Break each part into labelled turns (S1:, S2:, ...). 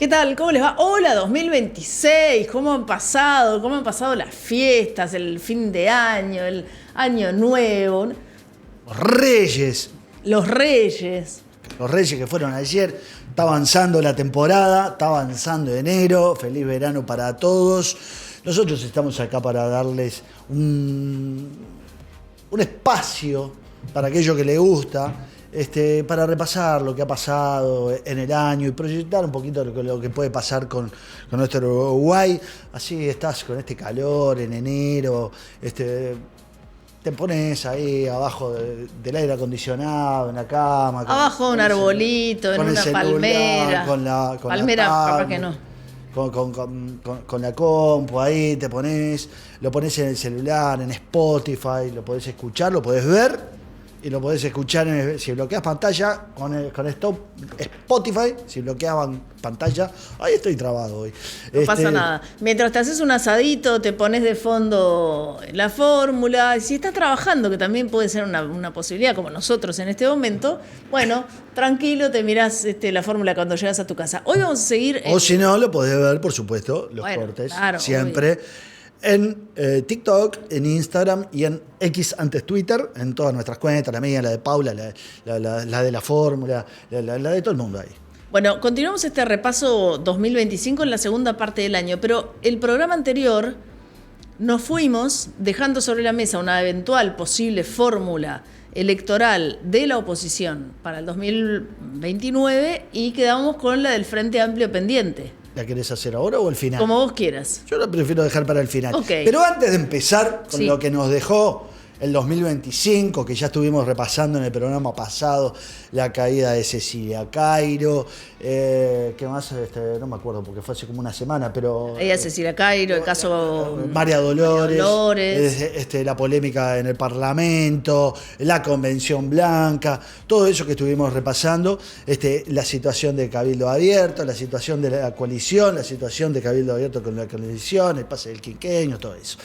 S1: tal? ¿Cómo les va? Hola 2026, ¿cómo han pasado? ¿Cómo han pasado las fiestas, el fin de año, el año nuevo?
S2: Reyes.
S1: Los Reyes.
S2: Los Reyes que fueron ayer. Está avanzando la temporada, está avanzando enero. Feliz verano para todos. Nosotros estamos acá para darles un espacio para aquello que les gusta. Para repasar lo que ha pasado en el año y proyectar un poquito lo que puede pasar con nuestro Uruguay. Así estás con este calor en enero, te pones ahí abajo del aire acondicionado, en la cama.
S1: Abajo de un arbolito, en una palmera. Palmera, capaz que no.
S2: Con la compu ahí, lo pones en el celular, en Spotify, lo podés escuchar, lo podés ver. Y lo podés escuchar, si bloqueas pantalla con Spotify, si bloqueaban pantalla, ahí estoy trabado hoy.
S1: No pasa nada. Mientras te haces un asadito, te pones de fondo la fórmula. Y si estás trabajando, que también puede ser una posibilidad, como nosotros en este momento, bueno, tranquilo, te mirás la fórmula cuando llegas a tu casa. Hoy vamos a seguir...
S2: O si no, lo podés ver, por supuesto, los cortes, claro, siempre. Obvio. En TikTok, en Instagram y en X antes Twitter, en todas nuestras cuentas, la mía, la de Paula, la de la fórmula, la de todo el mundo ahí.
S1: Bueno, continuamos este repaso 2025 en la segunda parte del año, pero el programa anterior nos fuimos dejando sobre la mesa una eventual posible fórmula electoral de la oposición para el 2029 y quedamos con la del Frente Amplio pendiente.
S2: ¿La querés hacer ahora o al final?
S1: Como vos quieras.
S2: Yo la prefiero dejar para el final.
S1: Okay.
S2: Pero antes de empezar con lo que nos dejó el 2025, que ya estuvimos repasando en el programa pasado, la caída de Cecilia Cairo, ¿qué más? No me acuerdo porque fue hace como una semana, pero...
S1: Ella Cecilia Cairo, el caso...
S2: María Dolores. La polémica en el Parlamento, la Convención Blanca, todo eso que estuvimos repasando, la situación de Cabildo Abierto, la situación de la coalición, la situación de Cabildo Abierto con la coalición, el pase del quinquenio, todo eso.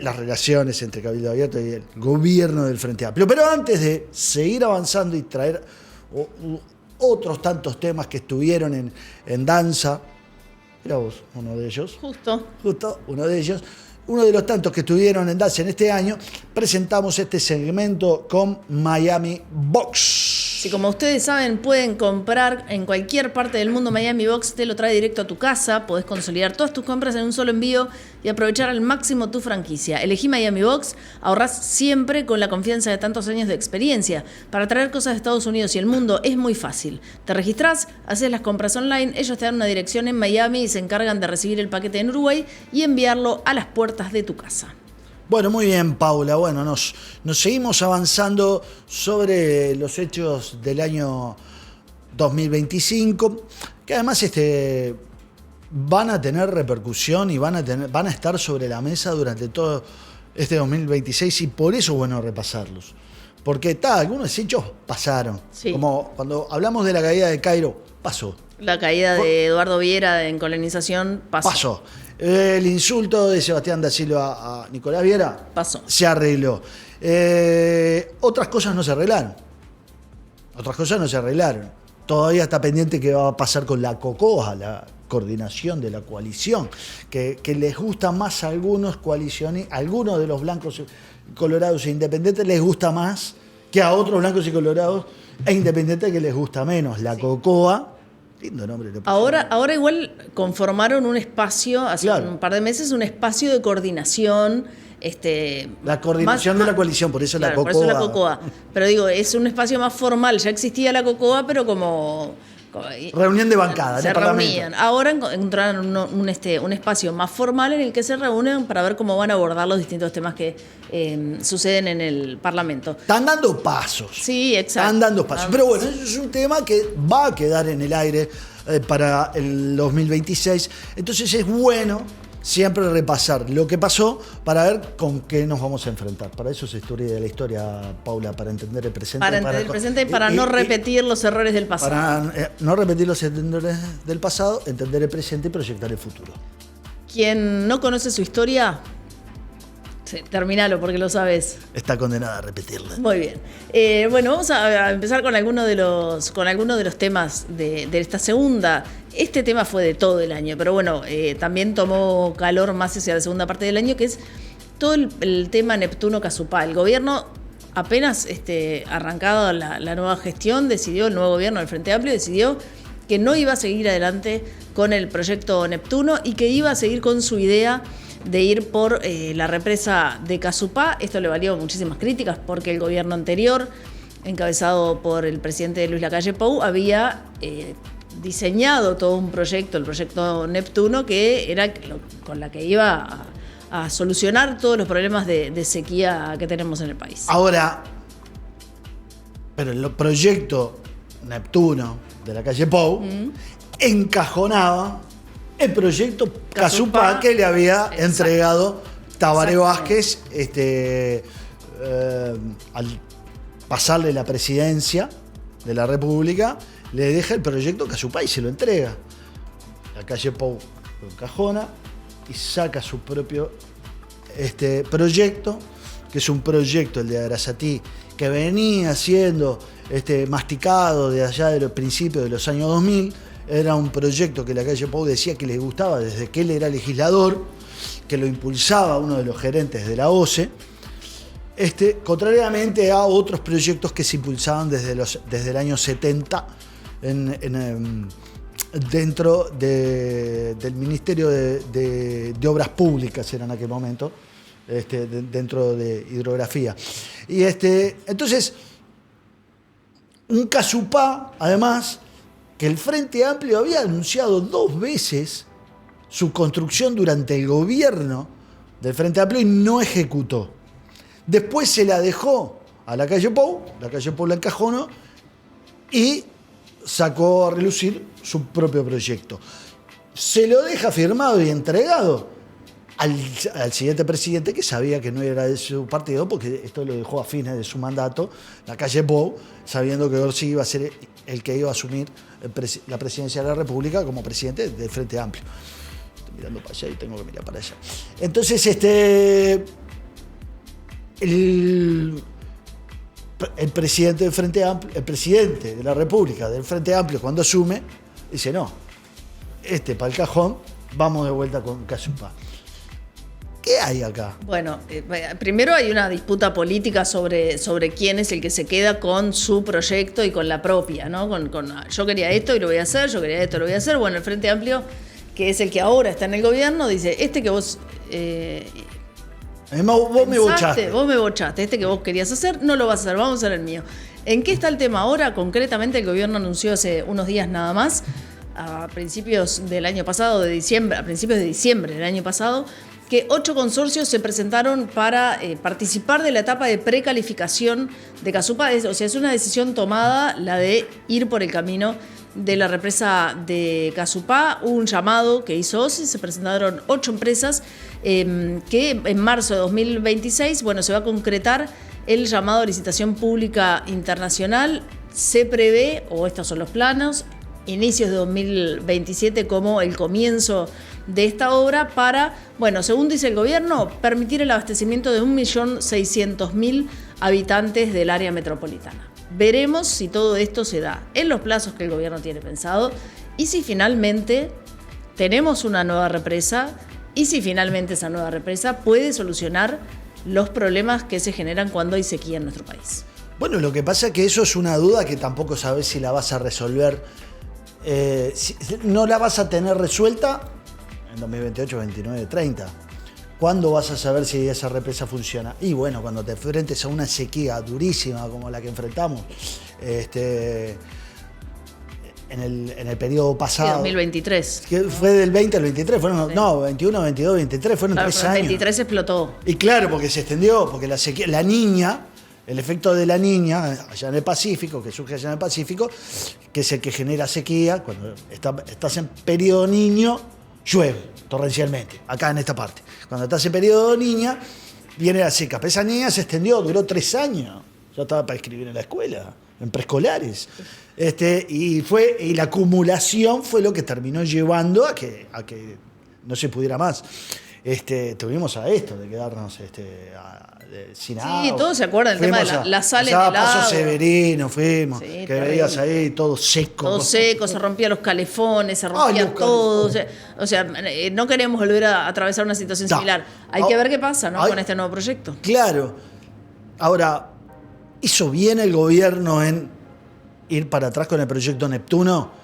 S2: Las relaciones entre Cabildo Abierto y el gobierno del Frente Amplio. Pero antes de seguir avanzando y traer otros tantos temas que estuvieron en danza, era vos uno de ellos.
S1: Justo
S2: uno de ellos. Uno de los tantos que estuvieron en danza en este año, presentamos este segmento con Miami Box.
S1: Sí, como ustedes saben, pueden comprar en cualquier parte del mundo. Miami Box te lo trae directo a tu casa. Podés consolidar todas tus compras en un solo envío y aprovechar al máximo tu franquicia. Elegí Miami Box, ahorrás siempre con la confianza de tantos años de experiencia. Para traer cosas de Estados Unidos y el mundo es muy fácil. Te registrás, haces las compras online, ellos te dan una dirección en Miami y se encargan de recibir el paquete en Uruguay y enviarlo a las puertas de tu casa.
S2: Bueno, muy bien, Paula. Bueno, nos seguimos avanzando sobre los hechos del año 2025, que además van a tener repercusión y van a estar sobre la mesa durante todo este 2026 y por eso es bueno repasarlos. Porque algunos hechos pasaron. Sí. Como cuando hablamos de la caída de Cairo, pasó.
S1: La caída de Eduardo Viera en colonización pasó.
S2: El insulto de Sebastián da Silva a Nicolás Viera
S1: pasó.
S2: Se arregló. Otras cosas no se arreglaron. Todavía está pendiente qué va a pasar con la COCOA, la coordinación de la coalición, que les gusta más a algunos de los blancos, colorados e independientes les gusta más que a otros blancos y colorados e independientes que les gusta menos. La COCOA. Lindo nombre.
S1: Ahora igual conformaron un espacio, hace un par de meses, un espacio de coordinación.
S2: La coordinación de la coalición, por eso la COCOA.
S1: Por eso la COCOA. Pero digo, es un espacio más formal. Ya existía la COCOA, pero como
S2: reunión de bancada,
S1: se reunían. Ahora encontraron un espacio más formal en el que se reúnen para ver cómo van a abordar los distintos temas que suceden en el Parlamento.
S2: Están dando pasos.
S1: Sí, exacto.
S2: Están dando pasos. Pero bueno, eso es un tema que va a quedar en el aire para el 2026. Entonces es bueno siempre repasar lo que pasó para ver con qué nos vamos a enfrentar. Para eso es de la historia, Paula, para entender el presente.
S1: Para entender el presente y para no repetir los errores del pasado.
S2: Para no repetir los errores del pasado, entender el presente y proyectar el futuro.
S1: Quien no conoce su historia, terminalo porque lo sabes.
S2: Está condenada a repetirla.
S1: Muy bien. Bueno, vamos a empezar con alguno de los temas de esta segunda Este tema fue de todo el año, pero bueno, también tomó calor más hacia la segunda parte del año, que es todo el tema Neptuno-Casupá. El gobierno, apenas arrancado la nueva gestión, el nuevo gobierno del Frente Amplio decidió que no iba a seguir adelante con el proyecto Neptuno y que iba a seguir con su idea de ir por la represa de Casupá. Esto le valió muchísimas críticas porque el gobierno anterior, encabezado por el presidente Luis Lacalle Pou, había diseñado todo un proyecto, el proyecto Neptuno, que era con la que iba a solucionar todos los problemas de sequía que tenemos en el país.
S2: Ahora, pero el proyecto Neptuno de Lacalle Pou encajonaba el proyecto Casupá que le había entregado Tabaré Vázquez al pasarle la presidencia de la República, le deja el proyecto Casupá y se lo entrega. Lacalle Pou lo encajona y saca su propio proyecto, que es un proyecto, el de Arasatí, que venía siendo masticado de allá de los principios de los años 2000. Era un proyecto que Lacalle Pou decía que le gustaba desde que él era legislador, que lo impulsaba uno de los gerentes de la OCE, contrariamente a otros proyectos que se impulsaban desde el año 70 dentro del Ministerio de Obras Públicas, era en aquel momento, dentro de hidrografía. Y entonces, un Casupá, además, que el Frente Amplio había anunciado 2 veces su construcción durante el gobierno del Frente Amplio y no ejecutó. Después se la dejó a Lacalle Pou la encajonó y sacó a relucir su propio proyecto. Se lo deja firmado y entregado al siguiente presidente, que sabía que no era de su partido, porque esto lo dejó a fines de su mandato, Lacalle Pou, sabiendo que Orsi iba a ser el que iba a asumir la presidencia de la República como presidente del Frente Amplio. Estoy mirando para allá y tengo que mirar para allá. Entonces, el presidente del Frente Amplio, el presidente de la República del Frente Amplio, cuando asume, dice: no, para el cajón, vamos de vuelta con Casupá. ¿Qué hay acá?
S1: Bueno, primero hay una disputa política sobre quién es el que se queda con su proyecto y con la propia, ¿no? Yo quería esto y lo voy a hacer, yo quería esto y lo voy a hacer. Bueno, el Frente Amplio, que es el que ahora está en el gobierno, dice: que vos...
S2: vos me bochaste.
S1: Vos me bochaste, que vos querías hacer, no lo vas a hacer, vamos a hacer el mío. ¿En qué está el tema ahora? Concretamente, el gobierno anunció hace unos días nada más, a principios del año pasado, a principios de diciembre del año pasado, que 8 consorcios se presentaron para participar de la etapa de precalificación de Casupá. O sea, es una decisión tomada la de ir por el camino de la represa de Casupá. Hubo un llamado que hizo OCE, se presentaron 8 empresas que en marzo de 2026, se va a concretar el llamado a licitación pública internacional. Se prevé, o estos son los planos, inicios de 2027 como el comienzo de esta obra para, según dice el gobierno, permitir el abastecimiento de 1.600.000 habitantes del área metropolitana. Veremos si todo esto se da en los plazos que el gobierno tiene pensado y si finalmente tenemos una nueva represa y si finalmente esa nueva represa puede solucionar los problemas que se generan cuando hay sequía en nuestro país.
S2: Bueno, lo que pasa es que eso es una duda que tampoco sabes si la vas a resolver. No la vas a tener resuelta en 2028, 29, 30. ¿Cuándo vas a saber si esa represa funciona? Y cuando te enfrentes a una sequía durísima como la que enfrentamos en el periodo pasado.
S1: Sí, 2023.
S2: Que fue del 20 al 23, no, 21, 22, 23, fueron 3 años.
S1: El 23 explotó.
S2: Y claro, porque se extendió, porque la sequía, la niña, el efecto de la niña allá en el Pacífico, que surge allá en el Pacífico, que es el que genera sequía, cuando estás en periodo niño, llueve torrencialmente, acá en esta parte. Cuando estás en periodo niña, viene la seca. Pero esa niña se extendió, duró 3 años. Yo estaba para escribir en la escuela, en preescolares. Y la acumulación fue lo que terminó llevando a que no se pudiera más. tuvimos a esto de quedarnos sin agua.
S1: Sí, todos se acuerdan del tema de la sal en el
S2: Pasó
S1: agua.
S2: Severino, fuimos,
S1: Sí,
S2: que
S1: terrible.
S2: veías ahí todo seco.
S1: Todo seco, se rompían los calefones, se rompía
S2: los
S1: todo.
S2: calefones.
S1: O sea, no queremos volver a atravesar una situación
S2: No.
S1: similar. Hay que ver qué pasa, ¿no?
S2: Ay.
S1: Con este nuevo proyecto.
S2: Claro. Ahora, ¿hizo bien el gobierno en ir para atrás con el proyecto Neptuno?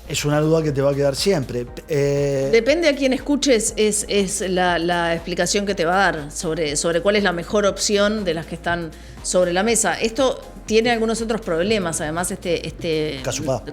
S2: Es una duda que te va a quedar siempre.
S1: Depende a quién escuches, es la explicación que te va a dar sobre cuál es la mejor opción de las que están sobre la mesa. Esto tiene algunos otros problemas, además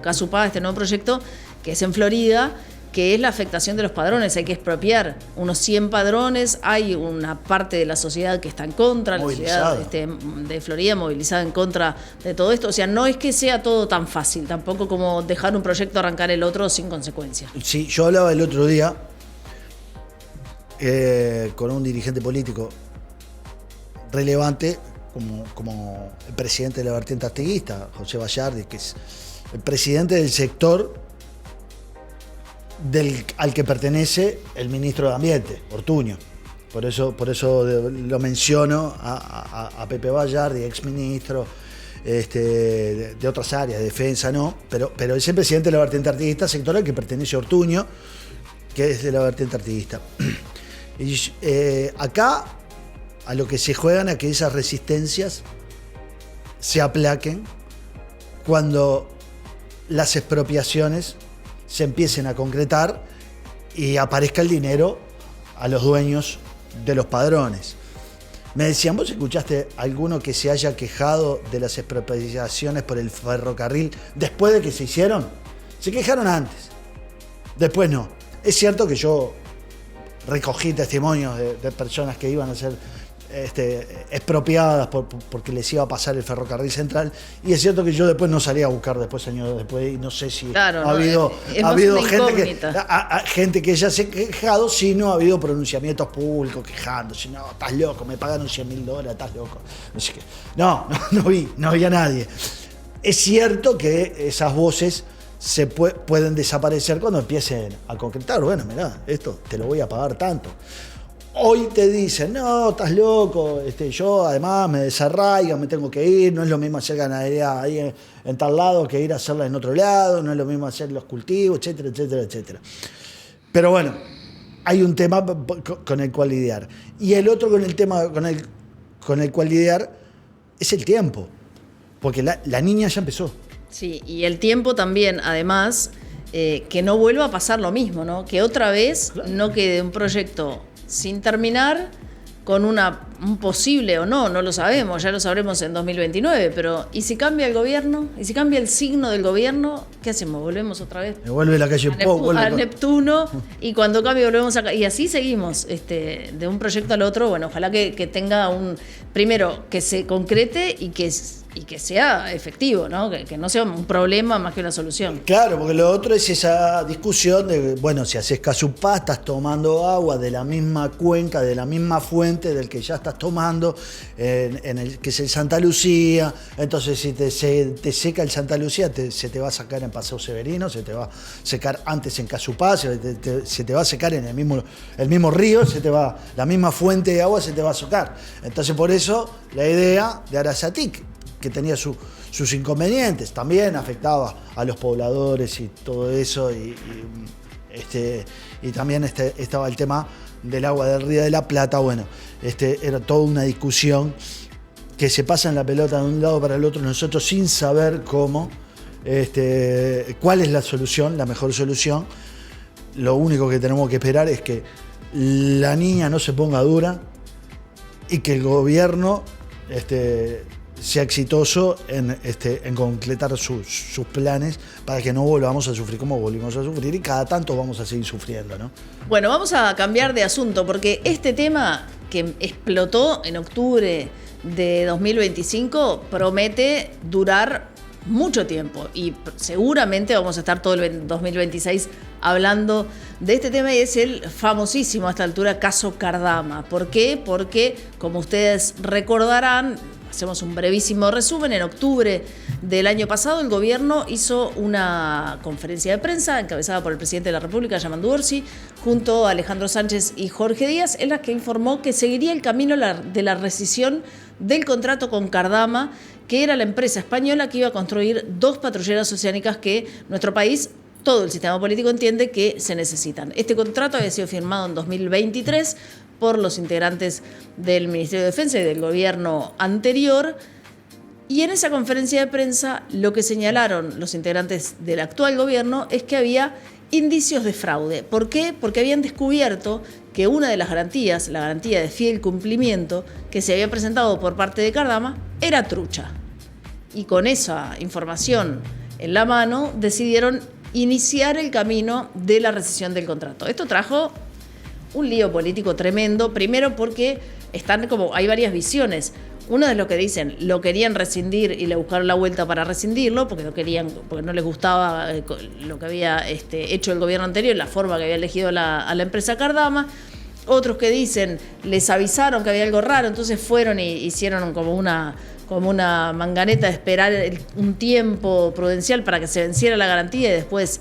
S1: Casupá, este nuevo proyecto, que es en Florida, que es la afectación de los padrones. Hay que expropiar unos 100 padrones, hay una parte de la sociedad que está en contra, la sociedad de Florida movilizada en contra de todo esto. O sea, no es que sea todo tan fácil, tampoco como dejar un proyecto arrancar el otro sin consecuencias.
S2: Sí, yo hablaba el otro día con un dirigente político relevante como el presidente de la vertiente artiguista, José Bayardi, que es el presidente del sector al que pertenece el ministro de Ambiente, Ortuño. Por eso lo menciono a Pepe Bayardi, exministro de otras áreas, de defensa, no, pero es el presidente de la vertiente artiguista, sector al que pertenece Ortuño, que es de la vertiente artiguista. Y acá a lo que se juegan a que esas resistencias se aplaquen cuando las expropiaciones se empiecen a concretar y aparezca el dinero a los dueños de los padrones. Me decían, ¿vos escuchaste alguno que se haya quejado de las expropiaciones por el ferrocarril después de que se hicieron? Se quejaron antes, después no. Es cierto que yo recogí testimonios de personas que iban a ser expropiadas porque les iba a pasar el ferrocarril central, y es cierto que yo después no salí a buscar años después, y no sé si ha habido gente que ya se ha quejado, si no ha habido pronunciamientos públicos quejándose, no, estás loco, me pagaron $100.000, estás loco. Así que, no había nadie. Es cierto que esas voces pueden desaparecer cuando empiecen a concretar. Bueno, mirá, esto te lo voy a pagar tanto. Hoy te dicen, no, estás loco, yo además me desarraigo, me tengo que ir, no es lo mismo hacer ganadería ahí en tal lado que ir a hacerla en otro lado, no es lo mismo hacer los cultivos, etcétera, etcétera, etcétera. Pero bueno, hay un tema con el cual lidiar. Y el otro con el tema con el cual lidiar es el tiempo, porque la niña ya empezó.
S1: Sí, y el tiempo también, además, que no vuelva a pasar lo mismo, ¿no? Que otra vez no quede un proyecto sin terminar, con un posible o no lo sabemos, ya lo sabremos en 2029, pero ¿y si cambia el gobierno? ¿Y si cambia el signo del gobierno? ¿Qué hacemos? ¿Volvemos otra vez?
S2: Me vuelve la calle Pou,
S1: a Neptuno, y cuando cambie volvemos acá. Y así seguimos, de un proyecto al otro. Bueno, ojalá que tenga primero, que se concrete y que sea efectivo, ¿no? Que no sea un problema más que una solución.
S2: Claro, porque lo otro es esa discusión de, bueno, si haces Casupá, estás tomando agua de la misma cuenca, de la misma fuente del que ya estás tomando, que es el Santa Lucía. Entonces, si te seca el Santa Lucía, se te va a sacar en Paseo Severino, se te va a secar antes en Casupá, se te va a secar en el mismo río, la misma fuente de agua se te va a secar. Entonces, por eso, la idea de Arazatic, que tenía sus inconvenientes, también afectaba a los pobladores y todo eso, y también estaba el tema del agua del Río de la Plata. Bueno, era toda una discusión que se pasa en la pelota de un lado para el otro, nosotros sin saber cómo, cuál es la solución, la mejor solución. Lo único que tenemos que esperar es que la niña no se ponga dura y que el gobierno sea exitoso en concretar sus planes para que no volvamos a sufrir como volvimos a sufrir, y cada tanto vamos a seguir sufriendo, ¿no?
S1: Bueno, vamos a cambiar de asunto, porque este tema que explotó en octubre de 2025 promete durar mucho tiempo, y seguramente vamos a estar todo el 2026 hablando de este tema, y es el famosísimo a esta altura caso Cardama. ¿Por qué? Porque, como ustedes recordarán, hacemos un brevísimo resumen. En octubre del año pasado, el gobierno hizo una conferencia de prensa encabezada por el presidente de la República, Yamandu Orsi, junto a Alejandro Sánchez y Jorge Díaz, en la que informó que seguiría el camino de la rescisión del contrato con Cardama, que era la empresa española que iba a construir 2 patrulleras oceánicas que nuestro país, todo el sistema político entiende que se necesitan. Este contrato había sido firmado en 2023 por los integrantes del Ministerio de Defensa y del gobierno anterior. Y en esa conferencia de prensa lo que señalaron los integrantes del actual gobierno es que había indicios de fraude. ¿Por qué? Porque habían descubierto que una de las garantías, la garantía de fiel cumplimiento que se había presentado por parte de Cardama, era trucha. Y con esa información en la mano decidieron iniciar el camino de la rescisión del contrato. Esto trajo un lío político tremendo, primero porque hay varias visiones. Una es lo que dicen, lo querían rescindir y le buscaron la vuelta para rescindirlo, porque no les gustaba lo que había hecho el gobierno anterior, la forma que había elegido a la empresa Cardama. Otros que dicen, les avisaron que había algo raro, entonces fueron y hicieron como una manganeta de esperar un tiempo prudencial para que se venciera la garantía y después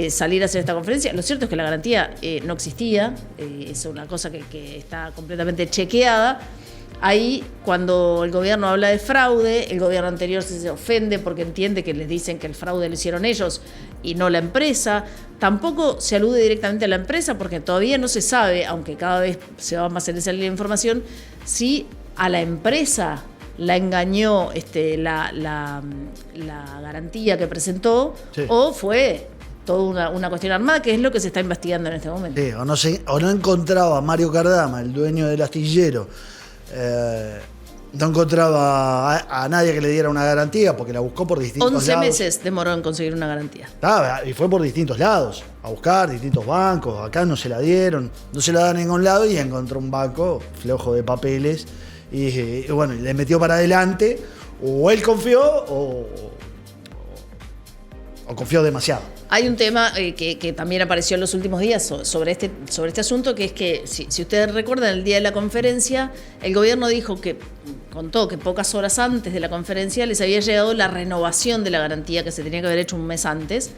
S1: salir a hacer esta conferencia. Lo cierto es que la garantía no existía, es una cosa que está completamente chequeada. Ahí, cuando el gobierno habla de fraude, el gobierno anterior se ofende porque entiende que les dicen que el fraude lo hicieron ellos y no la empresa. Tampoco se alude directamente a la empresa porque todavía no se sabe, aunque cada vez se va más en esa línea de información, si a la empresa la engañó la garantía que presentó, sí, o fue toda una cuestión armada, que es lo que se está investigando en este momento.
S2: Sí, o no encontraba Mario Cardama, el dueño del astillero, no encontraba a nadie que le diera una garantía porque la buscó por distintos
S1: 11
S2: lados.
S1: 11 meses demoró en conseguir una garantía.
S2: Y fue por distintos lados, a buscar distintos bancos. Acá no se la dieron, no se la dan en ningún lado y encontró un banco flojo de papeles. Y bueno, le metió para adelante, o él confió o confió demasiado.
S1: Hay un tema que también apareció en los últimos días sobre este asunto, que es que, si ustedes recuerdan, el día de la conferencia, el gobierno contó que pocas horas antes de la conferencia les había llegado la renovación de la garantía que se tenía que haber hecho un mes antes,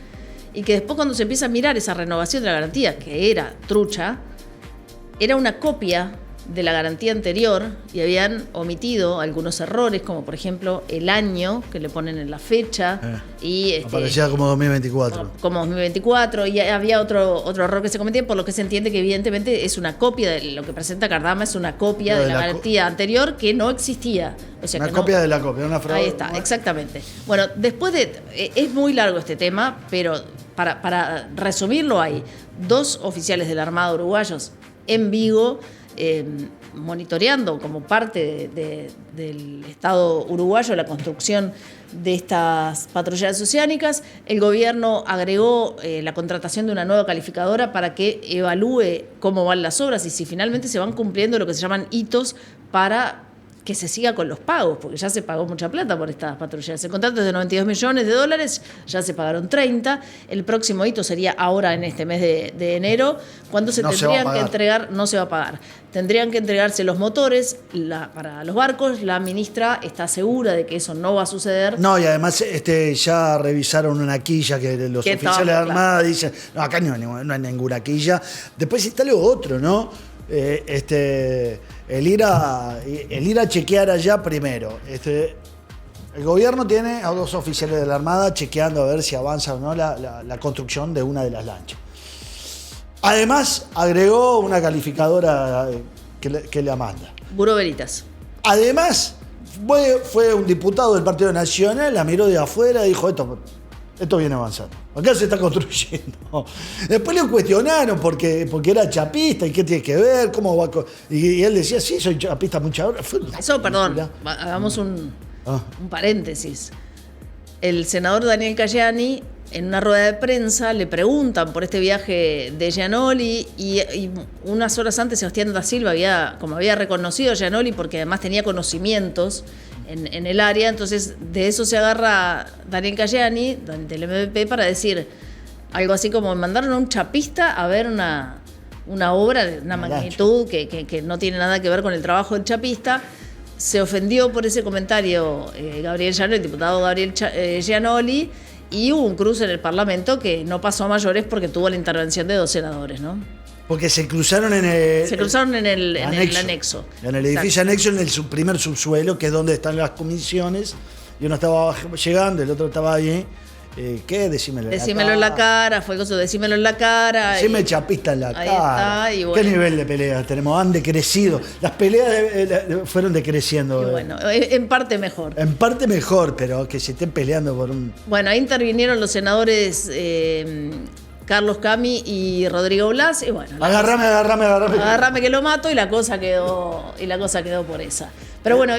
S1: y que después, cuando se empieza a mirar esa renovación de la garantía, que era trucha, era una copia de la garantía anterior y habían omitido algunos errores, como por ejemplo el año que le ponen en la fecha.
S2: Aparecía como 2024.
S1: Como 2024, y había otro error que se cometía, por lo que se entiende que evidentemente es una copia de lo que presenta Cardama, es una copia de la garantía anterior que no existía. O sea,
S2: una copia de la copia, una fraude.
S1: Ahí está, exactamente. Bueno, después es muy largo este tema, pero para resumirlo, hay 2 oficiales de la Armada uruguayos en Vigo, monitoreando como parte del Estado uruguayo la construcción de estas patrulleras oceánicas. El gobierno agregó la contratación de una nueva calificadora para que evalúe cómo van las obras y si finalmente se van cumpliendo lo que se llaman hitos para que se siga con los pagos, porque ya se pagó mucha plata por estas patrulleras. El contrato es de $92 millones, ya se pagaron 30. El próximo hito sería ahora en este mes de enero, cuando se tendrían que entregar, no se va a pagar. Tendrían que entregarse los motores para los barcos. La ministra está segura de que eso no va a suceder.
S2: No, y además ya revisaron una quilla que los oficiales de la Armada dicen, no, acá no hay ninguna quilla. Después está lo otro, ¿no? El ir a chequear allá primero. El gobierno tiene a 2 oficiales de la Armada chequeando a ver si avanza o no la construcción de una de las lanchas. Además, agregó una calificadora que la manda.
S1: Buró Veritas.
S2: Además, fue un diputado del Partido Nacional, la miró de afuera y dijo, esto viene avanzando. Acá se está construyendo. Después le cuestionaron porque era chapista y qué tiene que ver, cómo va. Y él decía, sí, soy chapista muchas horas.
S1: Eso, perdón, hagamos un paréntesis. El senador Daniel Cayani, en una rueda de prensa, le preguntan por este viaje de Gianoli y unas horas antes Sebastián da Silva había reconocido a Gianoli porque además tenía conocimientos en el área, entonces de eso se agarra Daniel Cayani, del MVP, para decir algo así como: mandaron a un chapista a ver una obra de una magnitud que no tiene nada que ver con el trabajo del chapista. se ofendió por ese comentario Gabriel Gianoli, el diputado Gabriel Gianoli, y hubo un cruce en el Parlamento que no pasó a mayores porque tuvo la intervención de 2 senadores, ¿no?
S2: Porque se cruzaron en el...
S1: Se cruzaron en el anexo.
S2: En el edificio anexo, en el primer subsuelo, que es donde están las comisiones. Y uno estaba llegando, el otro estaba ahí. ¿Qué? Decímelo
S1: en la cara, fue cosa, decímelo en la cara.
S2: Decime chapista en la
S1: ahí
S2: cara.
S1: Está, y bueno.
S2: ¿Qué nivel de peleas tenemos? Han decrecido. Las peleas fueron decreciendo.
S1: Y bueno, en parte mejor.
S2: En parte mejor, pero que se estén peleando por un...
S1: Bueno, ahí intervinieron los senadores Carlos Cami y Rodrigo Blas. Y bueno,
S2: Agarrame.
S1: Agarrame que lo mato, y la cosa quedó por esa. Pero bueno,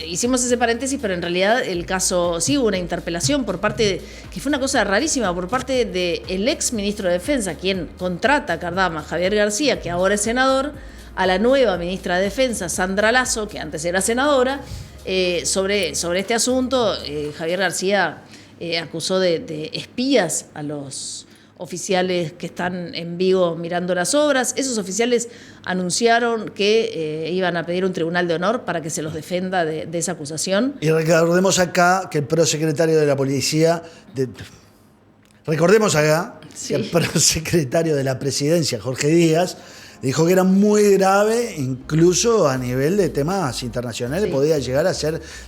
S1: hicimos ese paréntesis, pero en realidad el caso sí hubo una interpelación que fue una cosa rarísima, por parte del ex ministro de Defensa, quien contrata a Cardama, Javier García, que ahora es senador, a la nueva ministra de Defensa, Sandra Lasso, que antes era senadora, sobre este asunto. Javier García acusó de espías a los oficiales que están en Vigo mirando las obras. Esos oficiales anunciaron que iban a pedir un tribunal de honor para que se los defenda de esa acusación.
S2: Y recordemos acá que el prosecretario de la policía... Recordemos acá que el prosecretario de la presidencia, Jorge Díaz, dijo que era muy grave, incluso a nivel de temas internacionales, podía llegar a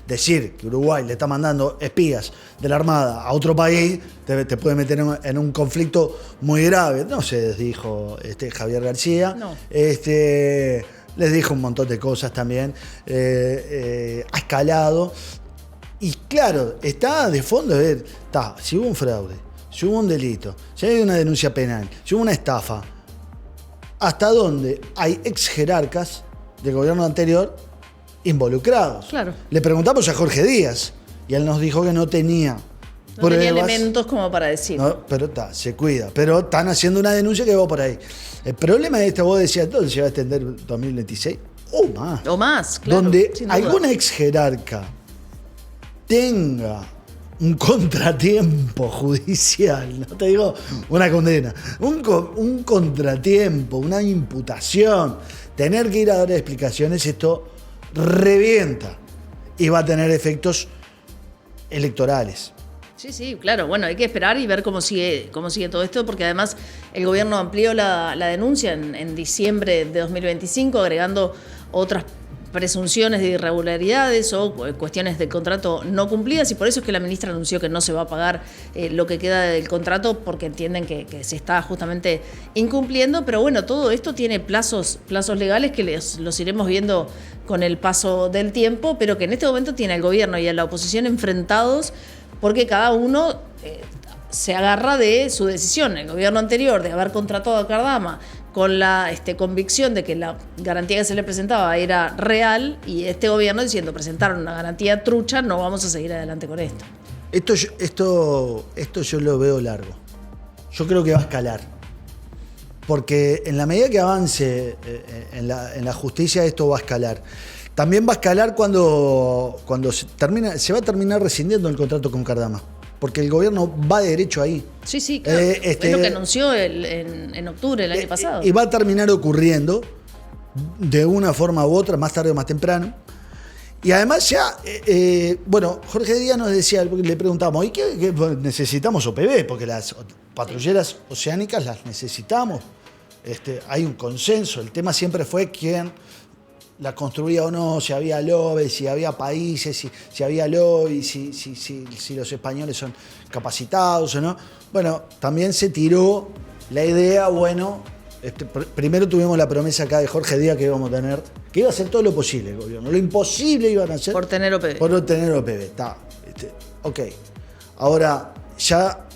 S2: decir que Uruguay le está mandando espías de la Armada a otro país, te puede meter en un conflicto muy grave. No se dijo Javier García. No. Les dijo un montón de cosas también. Ha escalado. Y claro, está de fondo, si hubo un fraude, si hubo un delito, si hay una denuncia penal, si hubo una estafa, hasta dónde hay ex jerarcas del gobierno anterior involucrados.
S1: Claro.
S2: Le preguntamos a Jorge Díaz y él nos dijo que no tenía pruebas.
S1: Tenía elementos como para decir.
S2: No, pero se cuida. Pero están haciendo una denuncia que va por ahí. El problema de vos decías, entonces se va a extender 2026 o más.
S1: O más, claro.
S2: Donde alguna ex jerarca tenga un contratiempo judicial, no te digo una condena, un contratiempo, una imputación, tener que ir a dar explicaciones, esto revienta y va a tener efectos electorales.
S1: Sí, claro. Bueno, hay que esperar y ver cómo sigue todo esto, porque además el gobierno amplió la denuncia en diciembre de 2025, agregando otras presunciones de irregularidades o cuestiones del contrato no cumplidas, y por eso es que la ministra anunció que no se va a pagar lo que queda del contrato, porque entienden que se está justamente incumpliendo. Pero bueno, todo esto tiene plazos legales que los iremos viendo con el paso del tiempo, pero que en este momento tiene al gobierno y a la oposición enfrentados, porque cada uno se agarra de su decisión. El gobierno anterior de haber contratado a Cardama con la convicción de que la garantía que se le presentaba era real, y este gobierno diciendo presentaron una garantía trucha, no vamos a seguir adelante con esto.
S2: Esto yo lo veo largo. Yo creo que va a escalar. Porque en la medida que avance en la justicia, esto va a escalar. También va a escalar cuando se va a terminar rescindiendo el contrato con Cardama. Porque el gobierno va derecho ahí.
S1: Sí, claro. Es lo que anunció en octubre del año pasado.
S2: Y va a terminar ocurriendo de una forma u otra, más tarde o más temprano. Y además ya, Jorge Díaz nos decía, le preguntamos, ¿y qué necesitamos OPV? Porque las patrulleras oceánicas las necesitamos. Hay un consenso. El tema siempre fue quién la construía o no, si había lobbies, si había países, si había lobbies, si los españoles son capacitados o no. Bueno, también se tiró la idea, primero tuvimos la promesa acá de Jorge Díaz que íbamos a tener, que iba a hacer todo lo posible el gobierno, lo imposible iban a hacer.
S1: Por tener OPV.
S2: Por tener OPV, está. Ok. Ahora, ya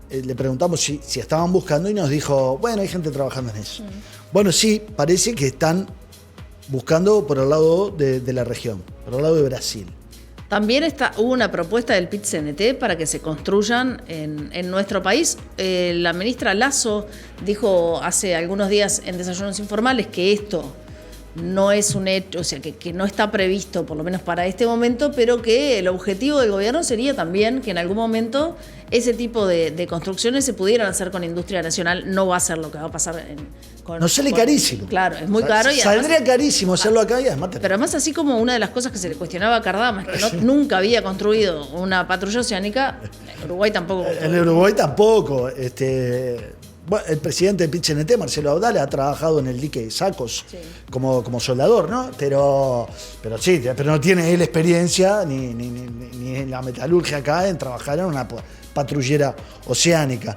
S2: le preguntamos si estaban buscando y nos dijo, bueno, hay gente trabajando en eso. Bueno, sí, parece que están buscando por el lado de la región, por el lado de Brasil.
S1: También hubo una propuesta del PIT-CNT para que se construyan en nuestro país. La ministra Lasso dijo hace algunos días en Desayunos Informales que esto no es un hecho, o sea, que no está previsto, por lo menos para este momento, pero que el objetivo del gobierno sería también que en algún momento ese tipo de construcciones se pudieran hacer con industria nacional. No va a ser lo que va a pasar
S2: no sale carísimo.
S1: Claro, es muy caro. Y
S2: saldría
S1: además,
S2: carísimo hacerlo acá y además.
S1: Pero además, así como una de las cosas que se le cuestionaba a Cardama es que nunca había construido una patrulla oceánica, Uruguay tampoco.
S2: En Uruguay tampoco. Bueno, el presidente de PIT-CNT, Marcelo Audala, ha trabajado en el dique de Sacos como soldador, ¿no? Pero no tiene él experiencia ni en la metalurgia acá en trabajar en una patrullera oceánica.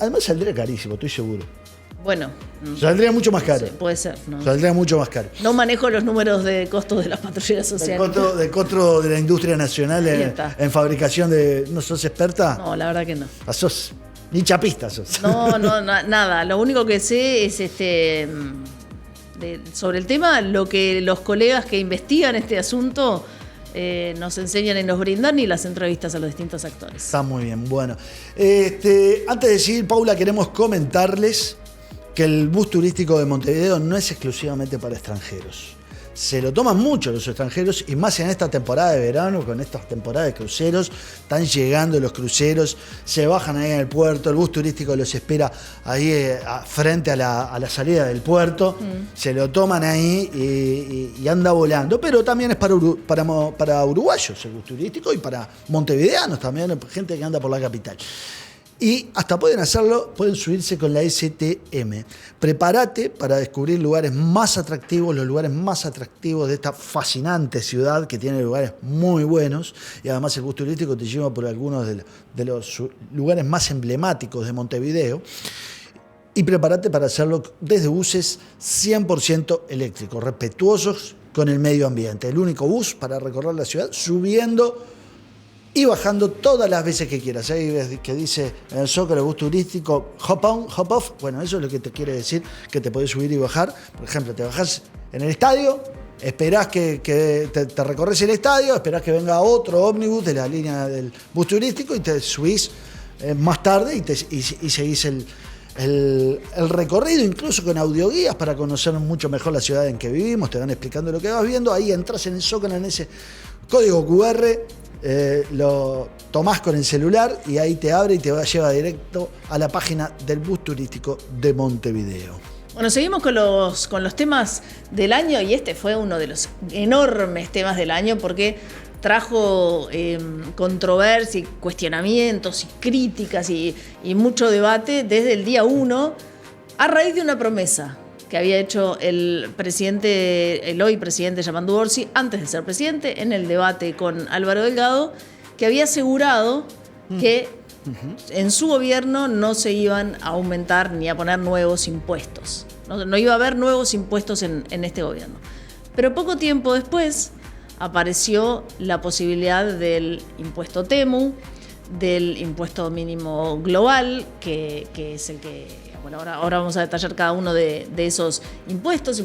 S2: Además saldría carísimo, estoy seguro.
S1: Bueno.
S2: Saldría mucho más caro.
S1: Sí, puede ser, ¿no?
S2: Saldría mucho más caro.
S1: No manejo los números de costos de las patrulleras oceánicas.
S2: De costo de la industria nacional en fabricación de... ¿No sos experta?
S1: No, la verdad que no.
S2: Sos... Ni chapista sos.
S1: No, nada. Lo único que sé es sobre el tema, lo que los colegas que investigan este asunto nos enseñan y nos brindan y las entrevistas a los distintos actores.
S2: Está muy bien. Bueno, antes de seguir, Paula, queremos comentarles que el bus turístico de Montevideo no es exclusivamente para extranjeros. Se lo toman mucho los extranjeros y más en esta temporada de verano, con estas temporadas de cruceros, están llegando los cruceros, se bajan ahí en el puerto, el bus turístico los espera ahí frente a la salida del puerto, se lo toman ahí y anda volando, pero también es para uruguayos el bus turístico y para montevideanos también, gente que anda por la capital. Y hasta pueden subirse con la STM. Prepárate para descubrir lugares más atractivos, los lugares más atractivos de esta fascinante ciudad que tiene lugares muy buenos. Y además el bus turístico te lleva por algunos de los lugares más emblemáticos de Montevideo. Y prepárate para hacerlo desde buses 100% eléctricos, respetuosos con el medio ambiente. El único bus para recorrer la ciudad subiendo y bajando todas las veces que quieras. Ahí ves que dice en el Zócalo bus turístico hop on, hop off. Bueno, eso es lo que te quiere decir, que te podés subir y bajar. Por ejemplo, te bajás en el estadio, esperás que te recorres el estadio, esperás que venga otro ómnibus de la línea del bus turístico y te subís más tarde y seguís el recorrido, incluso con audioguías para conocer mucho mejor la ciudad en que vivimos. Te van explicando lo que vas viendo. Ahí entras en el Zócalo, en ese código QR, lo tomás con el celular y ahí te abre y te lleva directo a la página del bus turístico de Montevideo.
S1: Bueno, seguimos con los temas del año y este fue uno de los enormes temas del año porque trajo controversia, cuestionamientos y críticas y mucho debate desde el día 1 a raíz de una promesa que había hecho el hoy presidente Yamandu Orsi, antes de ser presidente, en el debate con Álvaro Delgado, que había asegurado que en su gobierno no se iban a aumentar ni a poner nuevos impuestos. No iba a haber nuevos impuestos en este gobierno. Pero poco tiempo después apareció la posibilidad del impuesto TEMU, del impuesto mínimo global, que es el que... Bueno, ahora vamos a detallar cada uno de esos impuestos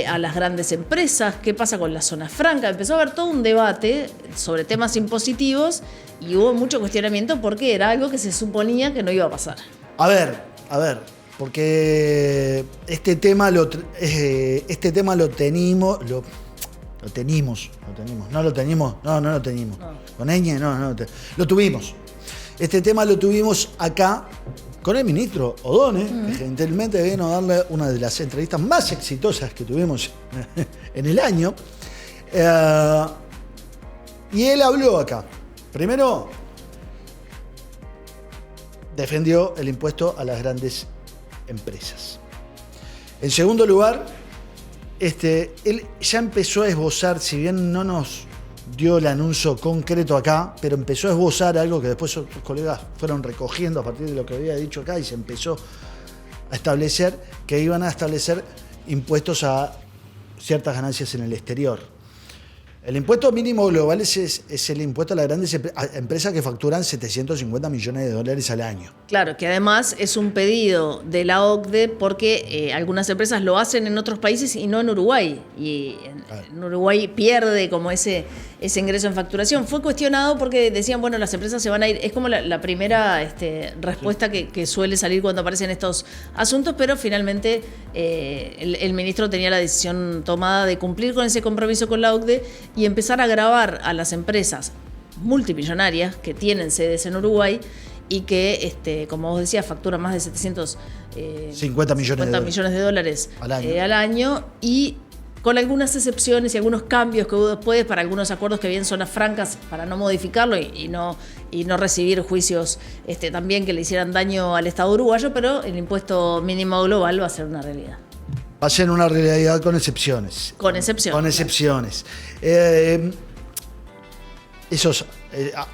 S1: a las grandes empresas, qué pasa con la zona franca. Empezó a haber todo un debate sobre temas impositivos y hubo mucho cuestionamiento porque era algo que se suponía que no iba a pasar. A ver,
S2: porque este tema lo teníamos. Con Eñe, lo tuvimos. Este tema lo tuvimos acá con el ministro O'Donnell, que gentilmente vino a darle una de las entrevistas más exitosas que tuvimos en el año. Y él habló acá. Primero, defendió el impuesto a las grandes empresas. En segundo lugar, él ya empezó a esbozar, si bien no nos dio el anuncio concreto acá, pero empezó a esbozar algo que después otros colegas fueron recogiendo a partir de lo que había dicho acá y se empezó a establecer que iban a establecer impuestos a ciertas ganancias en el exterior. El impuesto mínimo global es el impuesto a las grandes empresas que facturan 750 millones de dólares al año.
S1: Claro, que además es un pedido de la OCDE porque algunas empresas lo hacen en otros países y no en Uruguay. Y en Uruguay pierde como ese ingreso en facturación. Fue cuestionado porque decían, bueno, las empresas se van a ir. Es como la primera respuesta que suele salir cuando aparecen estos asuntos, pero finalmente el ministro tenía la decisión tomada de cumplir con ese compromiso con la OCDE y empezar a gravar a las empresas multimillonarias que tienen sedes en Uruguay y que, como vos decías, facturan más de 750 millones de dólares al año y con algunas excepciones y algunos cambios que hubo después para algunos acuerdos que bien zonas francas para no modificarlo y no recibir juicios también que le hicieran daño al Estado uruguayo, pero el impuesto mínimo global va a ser una realidad.
S2: Va a ser una realidad con excepciones.
S1: Con excepciones.
S2: Con excepciones.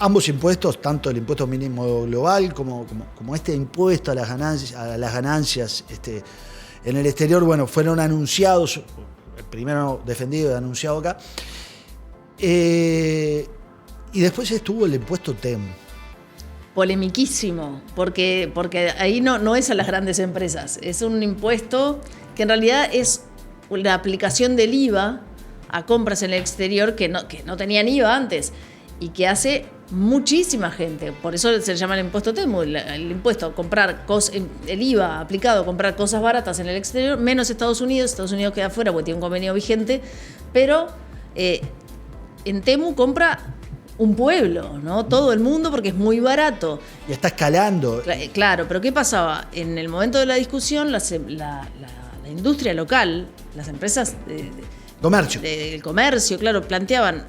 S2: Ambos impuestos, tanto el impuesto mínimo global como este impuesto a las ganancias en el exterior, bueno, fueron anunciados, el primero defendido y anunciado acá, y después estuvo el impuesto TEMU.
S1: Polemiquísimo, porque ahí no es a las grandes empresas, es un impuesto que en realidad es la aplicación del IVA a compras en el exterior que no tenían IVA antes y que hace muchísima gente. Por eso se llama el impuesto TEMU, el impuesto a comprar el IVA aplicado a comprar cosas baratas en el exterior, menos Estados Unidos. Estados Unidos queda fuera porque tiene un convenio vigente, pero en TEMU compra un pueblo, ¿no? Todo el mundo porque es muy barato.
S2: Y está escalando.
S1: Claro, pero ¿qué pasaba? En el momento de la discusión, la industria local, las empresas del comercio, claro, planteaban,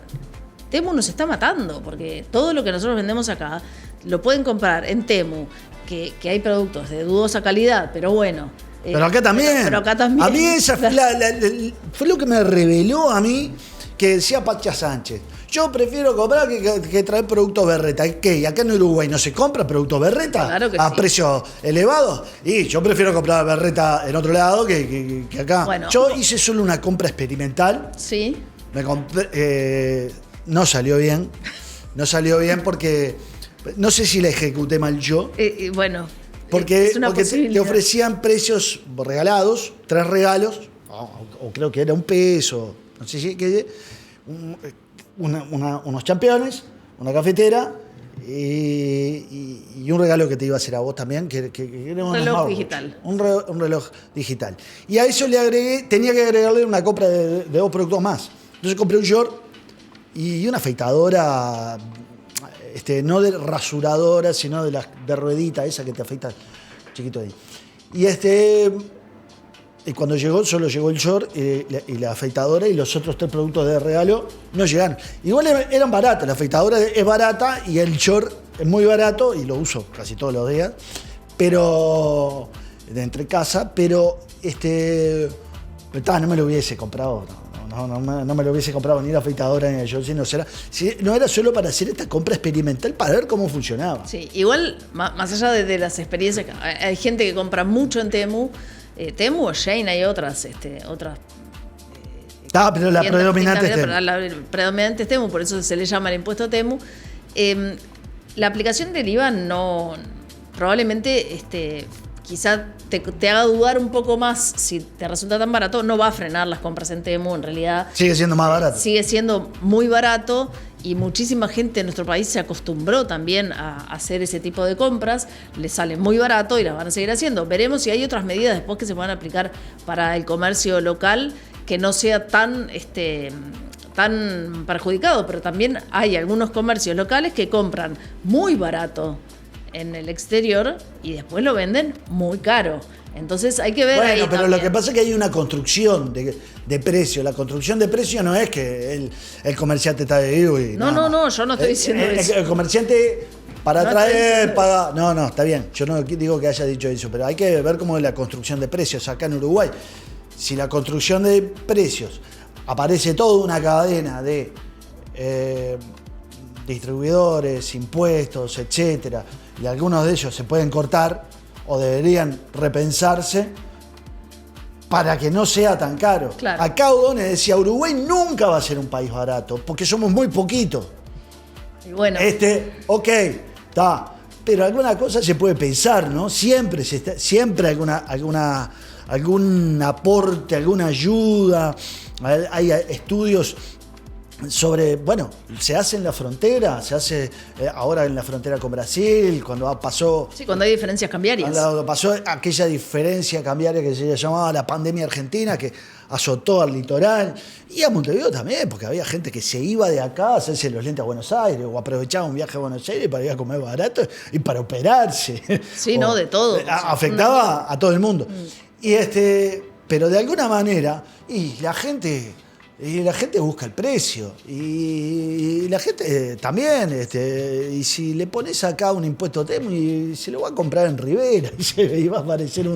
S1: Temu nos está matando, porque todo lo que nosotros vendemos acá lo pueden comprar en Temu, que hay productos de dudosa calidad, pero bueno.
S2: Pero acá también.
S1: Pero acá también.
S2: A mí esa fue lo que me reveló a mí, que decía Pacha Sánchez. Yo prefiero comprar que traer productos Berreta. ¿Qué? ¿Y acá en Uruguay no se compra productos Berreta?
S1: Claro que
S2: a
S1: sí.
S2: Precios elevados. Y yo prefiero comprar Berreta en otro lado que acá.
S1: Bueno,
S2: yo hice solo una compra experimental.
S1: Sí.
S2: Me compré, no salió bien. No salió bien porque no sé si la ejecuté mal yo.
S1: Bueno.
S2: Porque te ofrecían precios regalados, 3 regalos, o creo que era $1, no sé si unos championes, una cafetera y un regalo que te iba a hacer a vos también, que era
S1: un reloj digital.
S2: Un reloj digital. Y a eso tenía que agregarle una compra de 2 productos más. Entonces compré un short y una afeitadora, no de rasuradora, sino de ruedita, esa que te afeita chiquito ahí. Y cuando solo llegó el short y la afeitadora, y los otros 3 productos de regalo no llegaron. Igual eran baratos, la afeitadora es barata y el short es muy barato y lo uso casi todos los días, pero de entre casa, pero no me lo hubiese comprado, no me lo hubiese comprado ni la afeitadora ni el short, no era solo para hacer esta compra experimental para ver cómo funcionaba.
S1: Sí, igual, más allá de las experiencias, hay gente que compra mucho en Temu. Temu o Shein, hay otras.
S2: Pero la predominante es Temu.
S1: La predominante es Temu, por eso se le llama el impuesto Temu. La aplicación del IVA probablemente quizá te haga dudar un poco más. Si te resulta tan barato, no va a frenar las compras en Temu, en realidad.
S2: Sigue siendo más barato.
S1: Sigue siendo muy barato. Y muchísima gente en nuestro país se acostumbró también a hacer ese tipo de compras, les sale muy barato y las van a seguir haciendo. Veremos si hay otras medidas después que se van a aplicar para el comercio local que no sea tan perjudicado, pero también hay algunos comercios locales que compran muy barato en el exterior y después lo venden muy caro. Entonces hay que ver ahí
S2: pero
S1: también.
S2: Lo que pasa es que hay una construcción de precio. La construcción de precio no es que el comerciante está de vivo y
S1: No, yo no estoy diciendo eso.
S2: El comerciante para traer, paga. No, está bien. Yo no digo que haya dicho eso, pero hay que ver cómo es la construcción de precios acá en Uruguay. Si la construcción de precios aparece toda una cadena de distribuidores, impuestos, etcétera, y algunos de ellos se pueden cortar o deberían repensarse, para que no sea tan caro.
S1: Claro.
S2: Acá O'Donnell decía, Uruguay nunca va a ser un país barato, porque somos muy poquitos.
S1: Y bueno.
S2: Ok, está. Pero alguna cosa se puede pensar, ¿no? Siempre algún aporte, alguna ayuda. Hay estudios sobre, bueno, se hace en la frontera, se hace ahora en la frontera con Brasil, cuando pasó...
S1: Sí, cuando hay diferencias cambiarias.
S2: Cuando pasó aquella diferencia cambiaria que se llamaba la pandemia argentina, que azotó al litoral, y a Montevideo también, porque había gente que se iba de acá a hacerse los lentes a Buenos Aires, o aprovechaba un viaje a Buenos Aires para ir a comer barato y para operarse.
S1: Sí, no, de todo.
S2: Afectaba a todo el mundo. Pero de alguna manera, y la gente busca el precio. Y la gente también, y si le pones acá un impuesto TEM, y se lo va a comprar en Rivera, y va a aparecer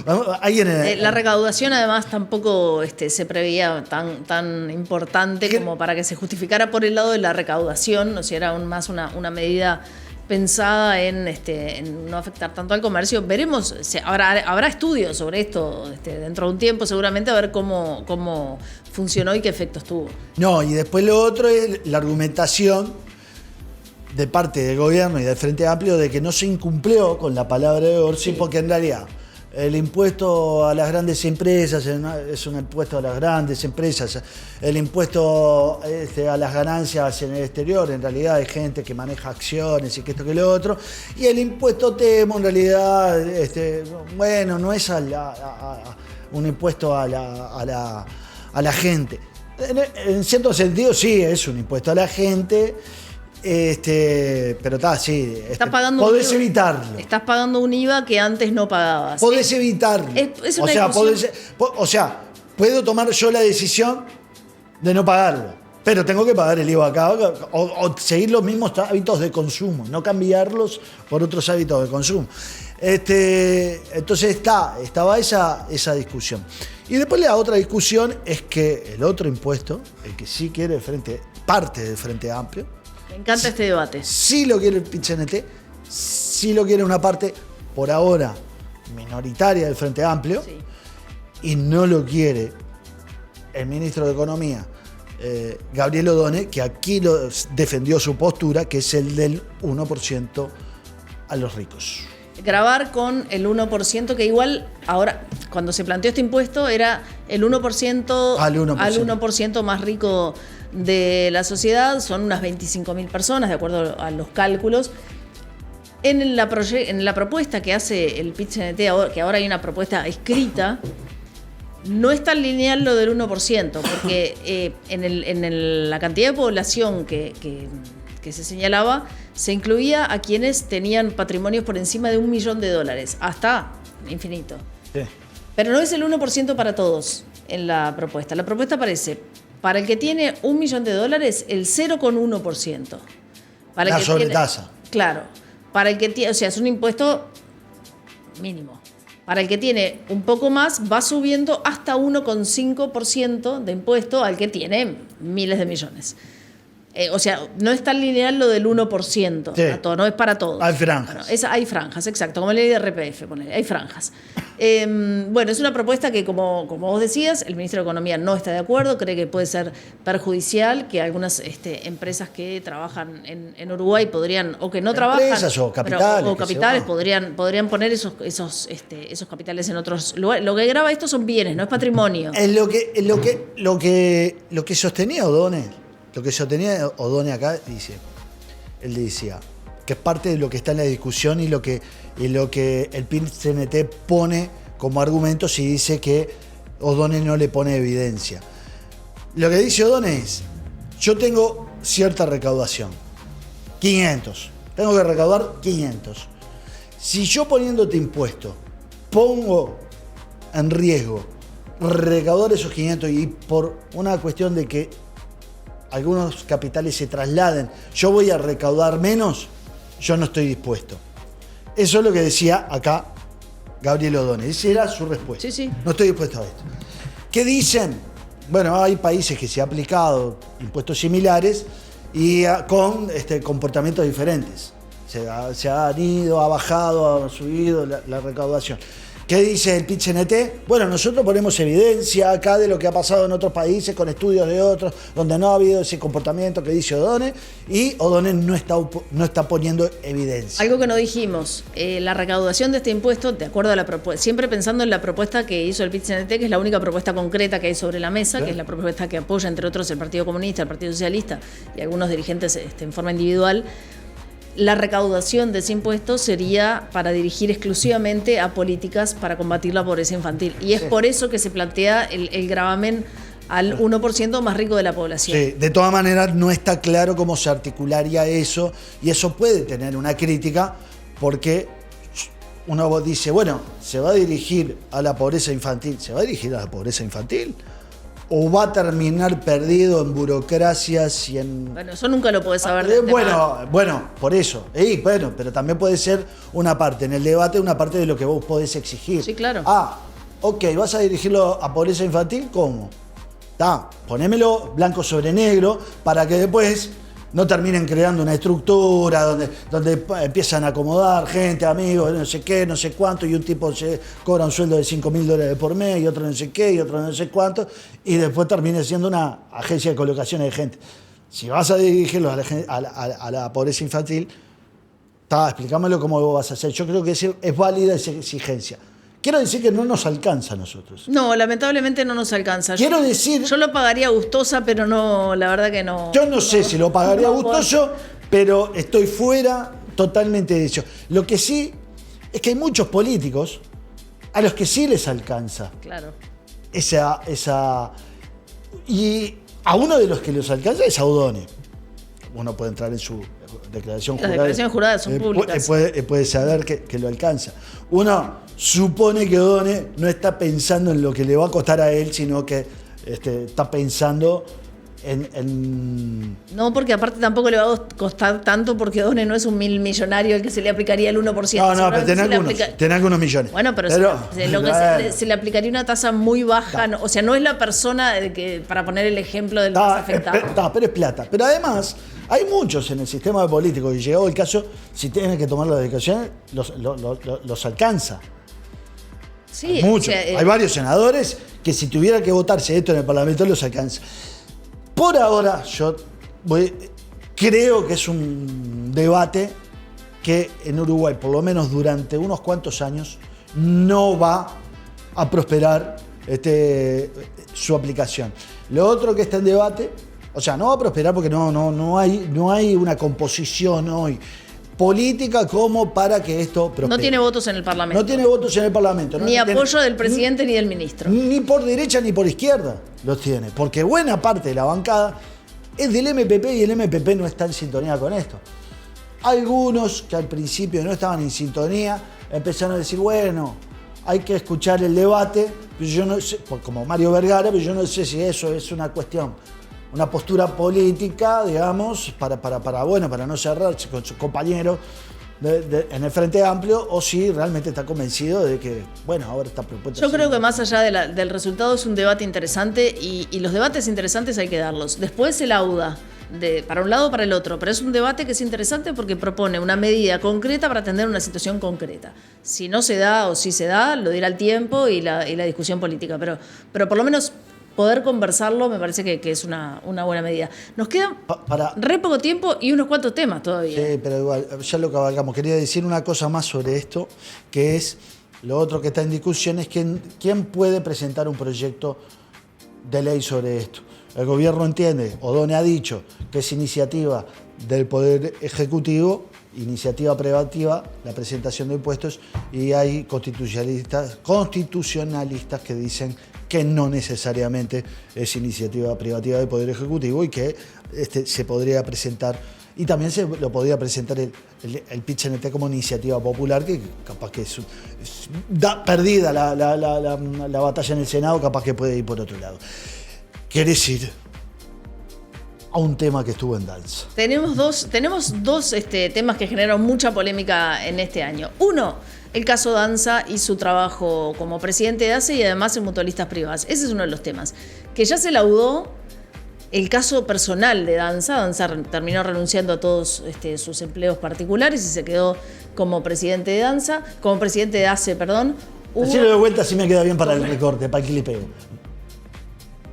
S1: la recaudación además tampoco se preveía tan importante como para que se justificara por el lado de la recaudación, o sea, era aún más una medida pensada en no afectar tanto al comercio. Veremos, habrá estudios sobre esto dentro de un tiempo seguramente, a ver cómo funcionó y qué efectos tuvo.
S2: No, y después lo otro es la argumentación de parte del gobierno y del Frente Amplio de que no se incumplió con la palabra de Orsi, sí. Porque en realidad el impuesto a las grandes empresas es un impuesto a las grandes empresas. El impuesto a las ganancias en el exterior, en realidad hay gente que maneja acciones y que esto que lo otro. Y el impuesto TEMO, en realidad, no es un impuesto a la gente. En cierto sentido, sí, es un impuesto a la gente. Pero está, sí. Podés evitarlo.
S1: Estás pagando un IVA que antes no pagabas.
S2: Podés evitarlo.
S1: Es una
S2: puedo tomar yo la decisión de no pagarlo, pero tengo que pagar el IVA acá o seguir los mismos hábitos de consumo, no cambiarlos por otros hábitos de consumo. Entonces estaba esa discusión. Y después la otra discusión es que el otro impuesto, el que sí quiere parte del Frente Amplio,
S1: me encanta este debate.
S2: Sí lo quiere el PIT-CNT, sí lo quiere una parte, por ahora, minoritaria del Frente Amplio, sí. Y no lo quiere el ministro de Economía, Gabriel O'Donnell, que aquí defendió su postura, que es el del 1% a los ricos.
S1: Grabar con el 1%, que igual ahora, cuando se planteó este impuesto, era el 1% al 1% más rico de la sociedad, son unas 25.000 personas, de acuerdo a los cálculos. En la propuesta que hace el PIT-CNT, que ahora hay una propuesta escrita, no es tan lineal lo del 1%, porque en la cantidad de población que se señalaba, se incluía a quienes tenían patrimonios por encima de $1 millón, hasta infinito. Sí. Pero no es el 1% para todos en la propuesta. La propuesta parece, para el que tiene $1 millón, el 0,1%.
S2: La sobretasa.
S1: Claro. Para el que tiene, o sea, es un impuesto mínimo. Para el que tiene un poco más, va subiendo hasta 1,5% de impuesto al que tiene miles de millones. O sea, no es tan lineal lo del 1%, sí. No es para todos.
S2: Hay franjas.
S1: Bueno, hay franjas, exacto, como la ley de RPF, hay franjas. Bueno, es una propuesta que, como vos decías, el ministro de Economía no está de acuerdo, cree que puede ser perjudicial, que algunas empresas que trabajan en Uruguay podrían, o que no trabajan,
S2: empresas o capitales,
S1: o capitales podrían poner esos capitales en otros lugares. Lo que grava esto son bienes, no es patrimonio.
S2: Es lo que sostenía O'Donnell. Lo que sostenía O'Donnell acá, él decía que es parte de lo que está en la discusión y lo que el PIT-CNT pone como argumento si dice que O'Donnell no le pone evidencia. Lo que dice O'Donnell es, yo tengo cierta recaudación, 500, tengo que recaudar 500. Si yo poniéndote impuesto pongo en riesgo recaudar esos 500 y por una cuestión de que algunos capitales se trasladen, yo voy a recaudar menos, yo no estoy dispuesto. Eso es lo que decía acá Gabriel O'Donnell. Esa era su respuesta.
S1: Sí.
S2: No estoy dispuesto a esto. ¿Qué dicen? Bueno, hay países que se han aplicado impuestos similares y con comportamientos diferentes. Se han ido, ha bajado, ha subido la recaudación. ¿Qué dice el PIT-CNT? Bueno, nosotros ponemos evidencia acá de lo que ha pasado en otros países con estudios de otros, donde no ha habido ese comportamiento que dice O'Donnell, y O'Donnell no está poniendo evidencia.
S1: Algo que no dijimos, la recaudación de este impuesto, de acuerdo a la propuesta, siempre pensando en la propuesta que hizo el PIT-CNT, que es la única propuesta concreta que hay sobre la mesa, ¿sí? Que es la propuesta que apoya, entre otros, el Partido Comunista, el Partido Socialista y algunos dirigentes en forma individual. La recaudación de ese impuesto sería para dirigir exclusivamente a políticas para combatir la pobreza infantil. Y es por eso que se plantea el gravamen al 1% más rico de la población.
S2: Sí, de todas maneras no está claro cómo se articularía eso, y eso puede tener una crítica, porque uno dice, bueno, ¿se va a dirigir a la pobreza infantil? ¿Se va a dirigir a la pobreza infantil? ¿O va a terminar perdido en burocracias y en...?
S1: Bueno, eso nunca lo podés saber.
S2: Bueno, por eso. Bueno, pero también puede ser una parte, en el debate, una parte de lo que vos podés exigir.
S1: Sí, claro.
S2: Ok, ¿vas a dirigirlo a pobreza infantil? ¿Cómo? Ponémelo blanco sobre negro para que después no terminen creando una estructura donde empiezan a acomodar gente, amigos, no sé qué, no sé cuánto, y un tipo se cobra un sueldo de $5.000 por mes, y otro no sé qué, y otro no sé cuánto, y después termine siendo una agencia de colocaciones de gente. Si vas a dirigirlo a la pobreza infantil, explícamelo cómo lo vas a hacer. Yo creo que es válida esa exigencia. Quiero decir que no nos alcanza a nosotros.
S1: No, lamentablemente no nos alcanza.
S2: Quiero decir...
S1: Yo lo pagaría gustosa, pero no, la verdad que no.
S2: Yo no sé si lo pagaría gustoso, pero estoy fuera totalmente de eso. Lo que sí es que hay muchos políticos a los que sí les alcanza.
S1: Claro.
S2: Y a uno de los que les alcanza es a O'Donnell. Uno puede entrar en su declaración jurada.
S1: Las declaraciones juradas son públicas.
S2: Puede saber que lo alcanza. Uno supone que O'Donnell no está pensando en lo que le va a costar a él, sino que está pensando en...
S1: No, porque aparte tampoco le va a costar tanto, porque O'Donnell no es un millonario al que se le aplicaría el 1%.
S2: No, pero tiene algunos millones.
S1: Bueno, pero se le aplicaría una tasa muy baja. O sea, no es la persona para poner el ejemplo del más afectado.
S2: Pero es plata. Pero además, hay muchos en el sistema político, y llegado el caso, si tienen que tomar las decisiones, los alcanza.
S1: Sí,
S2: muchos. Hay varios senadores que si tuviera que votarse esto en el Parlamento los alcanza. Por ahora, yo creo que es un debate que en Uruguay, por lo menos durante unos cuantos años, no va a prosperar su aplicación. Lo otro que está en debate, o sea, no va a prosperar porque no hay una composición hoy política como para que esto prospere.
S1: No tiene votos en el Parlamento.
S2: No tiene votos en el Parlamento.
S1: Ni apoyo del presidente ni del ministro.
S2: Ni por derecha ni por izquierda los tiene. Porque buena parte de la bancada es del MPP, y el MPP no está en sintonía con esto. Algunos que al principio no estaban en sintonía empezaron a decir, bueno, hay que escuchar el debate, pero yo no sé, como Mario Vergara, pero yo no sé si eso es una cuestión, una postura política, digamos, para no cerrarse con su compañero en el Frente Amplio, o si realmente está convencido de que, bueno, ahora está propuesta.
S1: Yo creo que más allá del resultado es un debate interesante, y los debates interesantes hay que darlos. Después se lauda para un lado o para el otro, pero es un debate que es interesante porque propone una medida concreta para atender una situación concreta. Si no se da o si se da, lo dirá el tiempo y la discusión política, pero por lo menos poder conversarlo me parece que es una buena medida. Nos queda re poco tiempo y unos cuantos temas todavía.
S2: Sí, pero igual, ya lo cabalgamos. Quería decir una cosa más sobre esto, que es lo otro que está en discusión, es quién puede presentar un proyecto de ley sobre esto. El gobierno entiende, O'Donnell ha dicho, que es iniciativa del Poder Ejecutivo, iniciativa privativa, la presentación de impuestos, y hay constitucionalistas que dicen que no necesariamente es iniciativa privativa del Poder Ejecutivo, y que se podría presentar, y también se lo podría presentar el PIT-CNT como iniciativa popular, que capaz que perdida la batalla en el Senado, capaz que puede ir por otro lado. ¿Querés ir a un tema que estuvo en danza?
S1: Tenemos dos temas que generaron mucha polémica en este año. Uno, el caso Danza y su trabajo como presidente de ACE, y además en mutualistas privadas. Ese es uno de los temas. Que ya se laudó el caso personal de Danza. Danza terminó renunciando a todos sus empleos particulares y se quedó como presidente de ACE,
S2: Decirlo de vuelta si me queda bien para el recorte, para que le pego.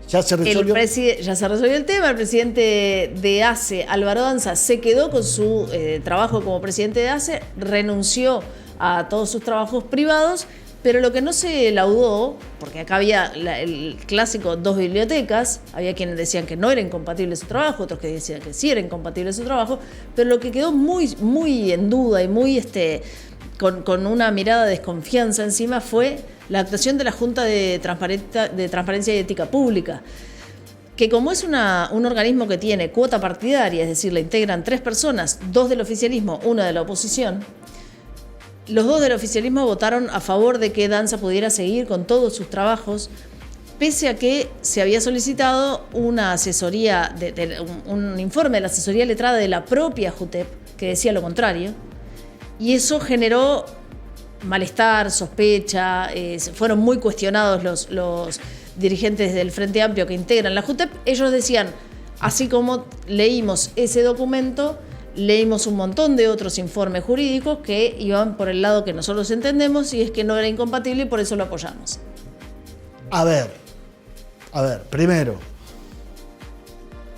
S2: ¿Ya se resolvió?
S1: Ya se resolvió el tema. El presidente de ACE, Álvaro Danza, se quedó con su trabajo como presidente de ACE, renunció a todos sus trabajos privados, pero lo que no se laudó, porque acá había el clásico 2 bibliotecas, había quienes decían que no era incompatible su trabajo, otros que decían que sí era incompatible su trabajo, pero lo que quedó muy, muy en duda y muy con una mirada de desconfianza encima fue la actuación de la Junta de Transparencia y Ética Pública, que como es un organismo que tiene cuota partidaria, es decir, le integran 3 personas, 2 del oficialismo, 1 de la oposición, los 2 del oficialismo votaron a favor de que Danza pudiera seguir con todos sus trabajos, pese a que se había solicitado una asesoría, un informe de la asesoría letrada de la propia JUTEP, que decía lo contrario, y eso generó malestar, sospecha, fueron muy cuestionados los dirigentes del Frente Amplio que integran la JUTEP. Ellos decían, así como leímos ese documento, leímos un montón de otros informes jurídicos que iban por el lado que nosotros entendemos y es que no era incompatible y por eso lo apoyamos.
S2: A ver, primero,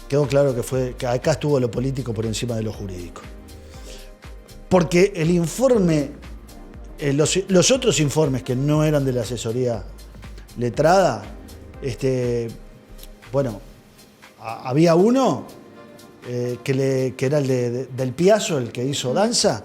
S2: quedó claro que acá estuvo lo político por encima de lo jurídico. Porque el informe, los otros informes que no eran de la asesoría letrada, había uno que era el del Piazzo, el que hizo Danza,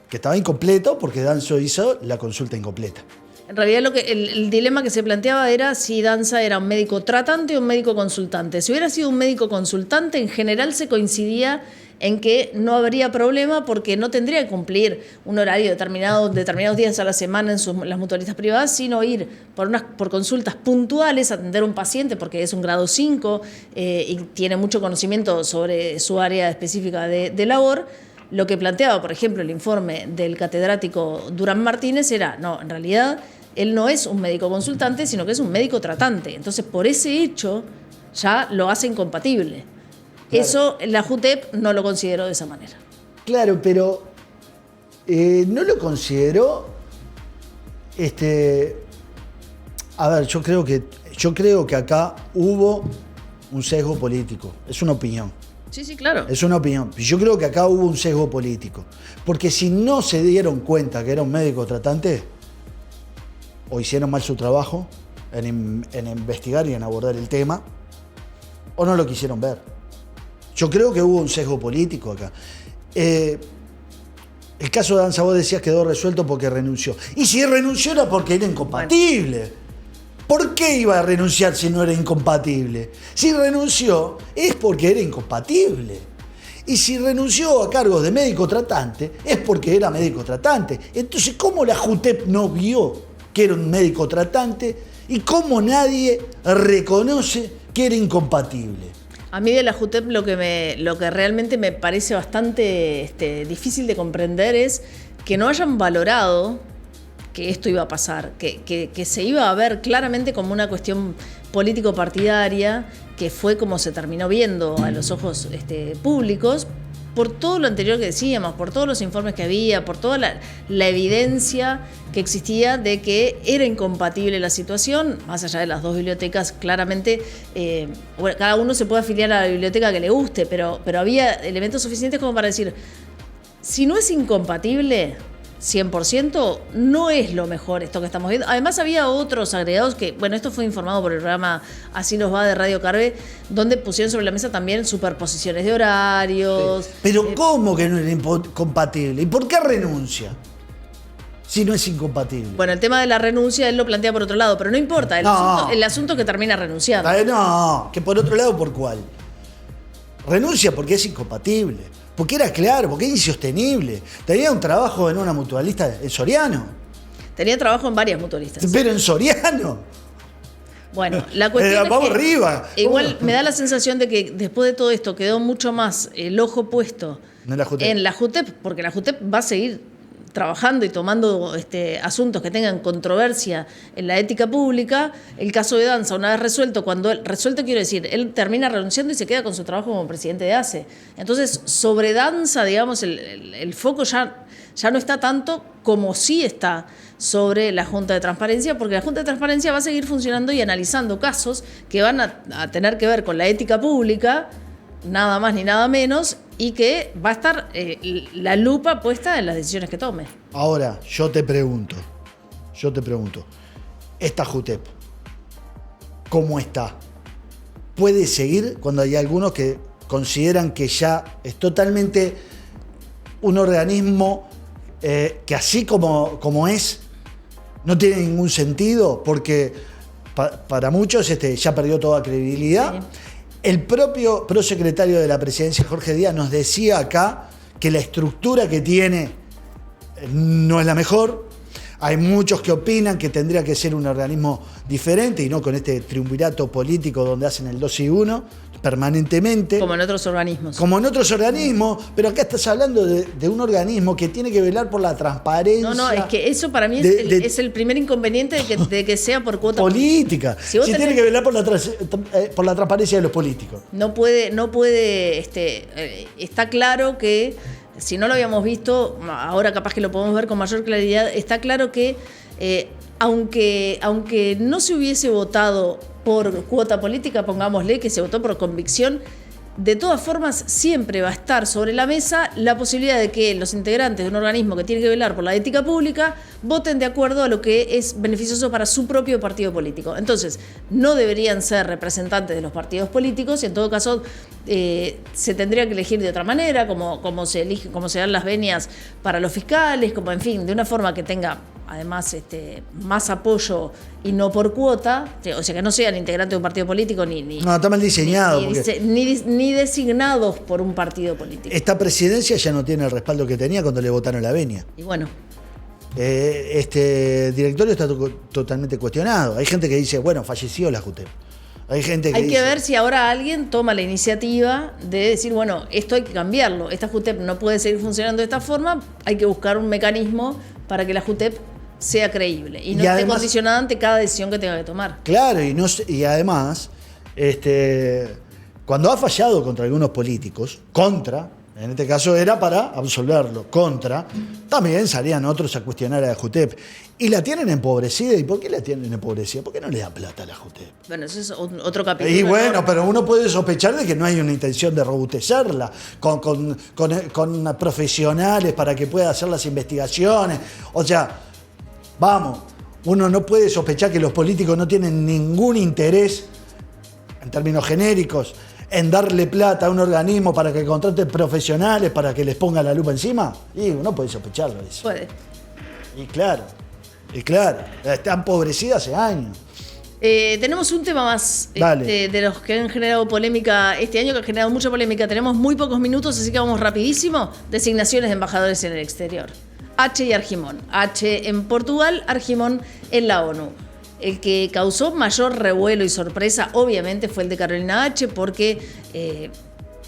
S2: que estaba incompleto porque Danza hizo la consulta incompleta.
S1: En realidad el dilema que se planteaba era si Danza era un médico tratante o un médico consultante. Si hubiera sido un médico consultante, en general se coincidía en que no habría problema porque no tendría que cumplir un horario determinados días a la semana en las mutualistas privadas, sino ir por consultas puntuales, atender a un paciente porque es un grado 5 y tiene mucho conocimiento sobre su área específica de labor. Lo que planteaba, por ejemplo, el informe del catedrático Durán Martínez era, no, en realidad él no es un médico consultante, sino que es un médico tratante. Entonces, por ese hecho, ya lo hace incompatible. Claro. Eso la JUTEP no lo consideró de esa manera.
S2: Claro, pero no lo consideró. A ver, yo creo que acá hubo un sesgo político. Es una opinión.
S1: Sí, claro.
S2: Es una opinión. Yo creo que acá hubo un sesgo político. Porque si no se dieron cuenta que era un médico tratante, o hicieron mal su trabajo en investigar y en abordar el tema, o no lo quisieron ver. Yo creo que hubo un sesgo político acá. El caso de Danza, vos decías, quedó resuelto porque renunció. Y si renunció era porque era incompatible. Bueno. ¿Por qué iba a renunciar si no era incompatible? Si renunció es porque era incompatible. Y si renunció a cargos de médico tratante es porque era médico tratante. Entonces, ¿cómo la JUTEP no vio que era un médico tratante y cómo nadie reconoce que era incompatible?
S1: A mí de la JUTEP lo que realmente me parece bastante difícil de comprender es que no hayan valorado que esto iba a pasar, que se iba a ver claramente como una cuestión político-partidaria, que fue como se terminó viendo a los ojos públicos, por todo lo anterior que decíamos, por todos los informes que había, por toda la evidencia que existía de que era incompatible la situación, más allá de las 2 bibliotecas, claramente, cada uno se puede afiliar a la biblioteca que le guste, pero había elementos suficientes como para decir, si no es incompatible 100%, no es lo mejor esto que estamos viendo. Además había otros agregados que, bueno, esto fue informado por el programa Así nos va de Radio Carve, donde pusieron sobre la mesa también superposiciones de horarios.
S2: Sí. Pero ¿cómo que no era incompatible? ¿Y por qué renuncia? Si no es incompatible.
S1: Bueno, el tema de la renuncia él lo plantea por otro lado, pero no importa, el asunto es que termina renunciando.
S2: No, que por otro lado, ¿por cuál? Renuncia porque es incompatible. Porque era claro, porque era insostenible. Tenía un trabajo en una mutualista en Soriano.
S1: Tenía trabajo en varias mutualistas.
S2: Pero en Soriano.
S1: Bueno, la cuestión es
S2: vamos
S1: que
S2: arriba.
S1: Igual me da la sensación de que después de todo esto quedó mucho más el ojo puesto en la JUTEP, porque la JUTEP va a seguir trabajando y tomando asuntos que tengan controversia en la ética pública. El caso de Danza, una vez resuelto, resuelto quiero decir, él termina renunciando y se queda con su trabajo como presidente de ACE. Entonces, sobre Danza, digamos, el foco ya no está tanto como sí está sobre la Junta de Transparencia, porque la Junta de Transparencia va a seguir funcionando y analizando casos que van a tener que ver con la ética pública, nada más ni nada menos, y que va a estar la lupa puesta en las decisiones que tome.
S2: Ahora, yo te pregunto, esta JUTEP, ¿cómo está? ¿Puede seguir cuando hay algunos que consideran que ya es totalmente un organismo que así como es, no tiene ningún sentido? Porque para muchos ya perdió toda credibilidad. Sí. El propio prosecretario de la presidencia, Jorge Díaz, nos decía acá que la estructura que tiene no es la mejor. Hay muchos que opinan que tendría que ser un organismo diferente y no con este triunvirato político donde hacen el 2 y 1 permanentemente.
S1: Como en otros organismos.
S2: Como en otros organismos, pero acá estás hablando de un organismo que tiene que velar por la transparencia.
S1: No, es que eso para mí es el primer inconveniente de que sea por cuota
S2: política. Si tiene que velar por la transparencia de los políticos.
S1: No puede, está claro que, si no lo habíamos visto, ahora capaz que lo podemos ver con mayor claridad, está claro que aunque no se hubiese votado por cuota política, pongámosle que se votó por convicción, de todas formas siempre va a estar sobre la mesa la posibilidad de que los integrantes de un organismo que tiene que velar por la ética pública voten de acuerdo a lo que es beneficioso para su propio partido político. Entonces, no deberían ser representantes de los partidos políticos, y en todo caso se tendría que elegir de otra manera, como se dan las venias para los fiscales, como en fin, de una forma que tenga además más apoyo y no por cuota, o sea que no sean integrantes de un partido político no,
S2: está mal diseñado.
S1: Ni designados por un partido político.
S2: Esta presidencia ya no tiene el respaldo que tenía cuando le votaron la venia.
S1: Y bueno.
S2: Este directorio está totalmente cuestionado. Hay gente que dice, bueno, falleció la JUTEP. Hay que
S1: ver si ahora alguien toma la iniciativa de decir, bueno, esto hay que cambiarlo. Esta JUTEP no puede seguir funcionando de esta forma, hay que buscar un mecanismo para que la JUTEP sea creíble y no esté condicionada ante cada decisión que tenga que tomar.
S2: Claro, y además, cuando ha fallado contra algunos políticos, en este caso era para absolverlo, también salían otros a cuestionar a la JUTEP. Y la tienen empobrecida. ¿Y por qué la tienen empobrecida? ¿Por qué no le da plata a la JUTEP?
S1: Bueno, eso es otro capítulo.
S2: Y bueno, pero uno puede sospechar de que no hay una intención de robustecerla con profesionales para que pueda hacer las investigaciones. O sea, vamos, uno no puede sospechar que los políticos no tienen ningún interés, en términos genéricos, en darle plata a un organismo para que contrate profesionales para que les ponga la lupa encima. Y uno puede sospecharlo eso.
S1: Puede.
S2: Y claro, está empobrecida hace años.
S1: Tenemos un tema más de los que han generado polémica este año, que han generado mucha polémica. Tenemos muy pocos minutos, así que vamos rapidísimo. Designaciones de embajadores en el exterior. H y Argimón. H en Portugal, Argimón en la ONU. El que causó mayor revuelo y sorpresa, obviamente, fue el de Carolina H, porque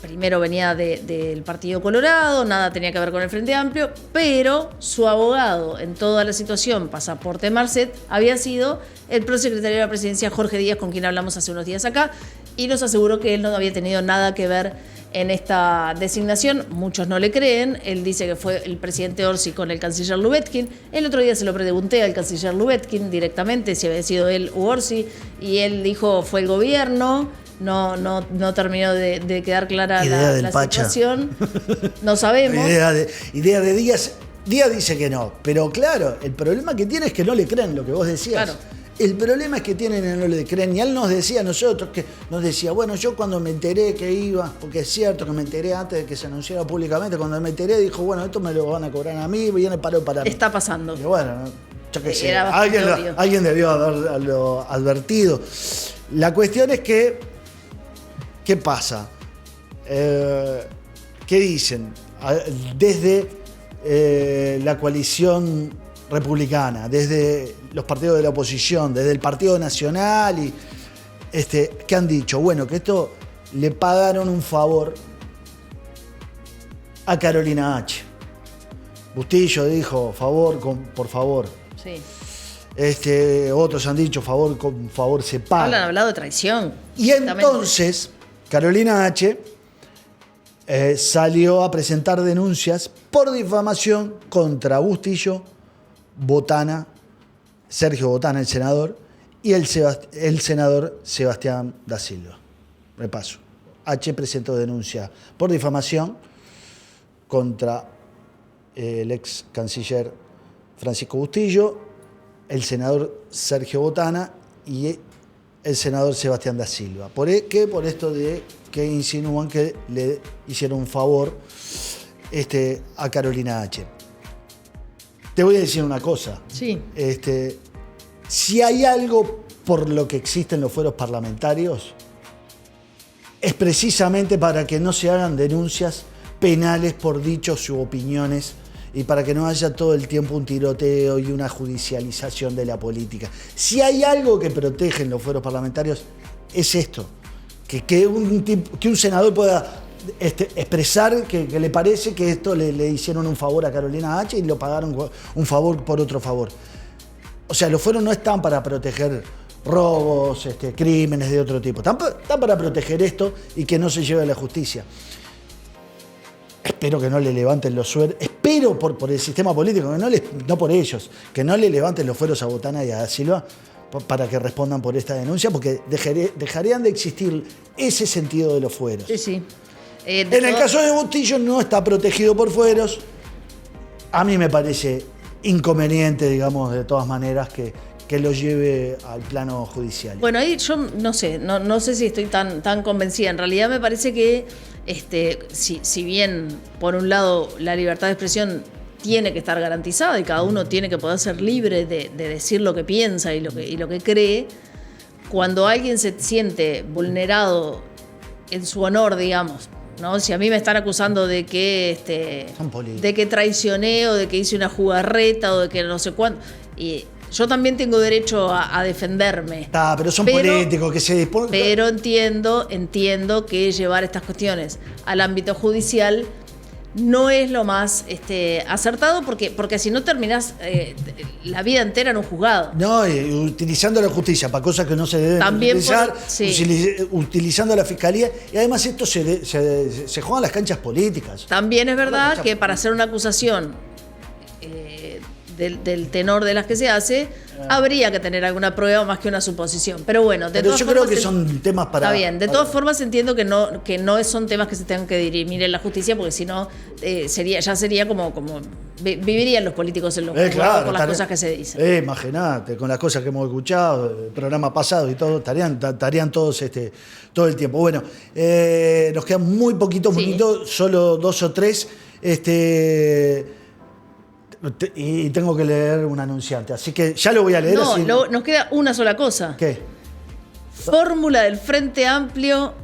S1: primero venía del Partido Colorado, nada tenía que ver con el Frente Amplio, pero su abogado en toda la situación, Pasaporte Marcet, había sido el prosecretario de la presidencia, Jorge Díaz, con quien hablamos hace unos días acá, y nos aseguró que él no había tenido nada que ver en esta designación. Muchos no le creen. Él dice que fue el presidente Orsi con el canciller Lubetkin. El otro día se lo pregunté al canciller Lubetkin directamente si había sido él u Orsi, y él dijo fue el gobierno. No terminó de quedar clara la situación. No sabemos.
S2: Idea de Díaz. Díaz dice que no, pero claro, el problema que tiene es que no le creen lo que vos decías.
S1: Claro.
S2: El problema es que tienen y no le creen. Y él nos decía a nosotros, bueno, yo cuando me enteré que iba, porque es cierto que me enteré antes de que se anunciara públicamente, cuando me enteré dijo, bueno, esto me lo van a cobrar a mí, viene para mí.
S1: Está pasando.
S2: Y bueno, yo qué sé, alguien debió haberlo advertido. La cuestión es que, ¿qué pasa? ¿Qué dicen? Desde la coalición republicana, desde los partidos de la oposición, desde el Partido Nacional, y ¿qué han dicho? Bueno, que esto le pagaron un favor a Carolina H. Bustillo dijo, por favor.
S1: Sí.
S2: Otros han dicho, con favor se paga.
S1: Han hablado de traición.
S2: Y entonces, Carolina H. Salió a presentar denuncias por difamación contra Bustillo, Botana, Sergio Botana, el senador, y el senador Sebastián da Silva. Repaso. H. presentó denuncia por difamación contra el ex canciller Francisco Bustillo, el senador Sergio Botana y el senador Sebastián da Silva. ¿Por qué? Por esto de que insinúan que le hicieron un favor a Carolina H. Te voy a decir una cosa.
S1: Sí.
S2: Si hay algo por lo que existen los fueros parlamentarios, es precisamente para que no se hagan denuncias penales por dichos u opiniones y para que no haya todo el tiempo un tiroteo y una judicialización de la política. Si hay algo que protegen los fueros parlamentarios, es esto. Que un senador pueda expresar que le parece que esto le hicieron un favor a Carolina H. y lo pagaron un favor por otro favor. O sea, los fueros no están para proteger robos, crímenes de otro tipo. Están para proteger esto y que no se lleve a la justicia. Espero que no le levanten los sueros. Espero por el sistema político, no por ellos, que no le levanten los fueros a Botana y a da Silva para que respondan por esta denuncia, porque dejarían de existir ese sentido de los fueros.
S1: Sí, sí.
S2: En el caso de Bustillo no está protegido por fueros. A mí me parece inconveniente, digamos, de todas maneras, que lo lleve al plano judicial.
S1: Bueno, ahí yo no sé si estoy tan convencida. En realidad me parece que si bien por un lado la libertad de expresión tiene que estar garantizada y cada uno tiene que poder ser libre de decir lo que piensa y lo que cree, cuando alguien se siente vulnerado en su honor, digamos, ¿no? Si a mí me están acusando de que traicioné o de que hice una jugarreta o de que no sé cuánto, y yo también tengo derecho a defenderme.
S2: Pero son políticos que se disponen.
S1: Pero entiendo que llevar estas cuestiones al ámbito judicial no es lo más acertado, porque si no terminás la vida entera en un juzgado.
S2: No, y utilizando la justicia para cosas que no se deben también utilizar, utilizando la fiscalía, y además esto se juega en las canchas políticas.
S1: También es verdad que para hacer una acusación del tenor de las que se hace, habría que tener alguna prueba más que una suposición. Pero bueno,
S2: yo creo que son temas para...
S1: Está bien, de todas formas entiendo que no son temas que se tengan que dirimir en la justicia, porque si no, sería como vivirían los políticos en los juzgados por las cosas que se dicen.
S2: Imagínate, con las cosas que hemos escuchado, el programa pasado y todo, estarían todos todo el tiempo. Bueno, nos quedan muy poquitos minutos, solo 2 o 3. Y tengo que leer un anunciante, así que ya lo voy a leer.
S1: Nos queda una sola cosa.
S2: ¿Qué?
S1: Fórmula del Frente Amplio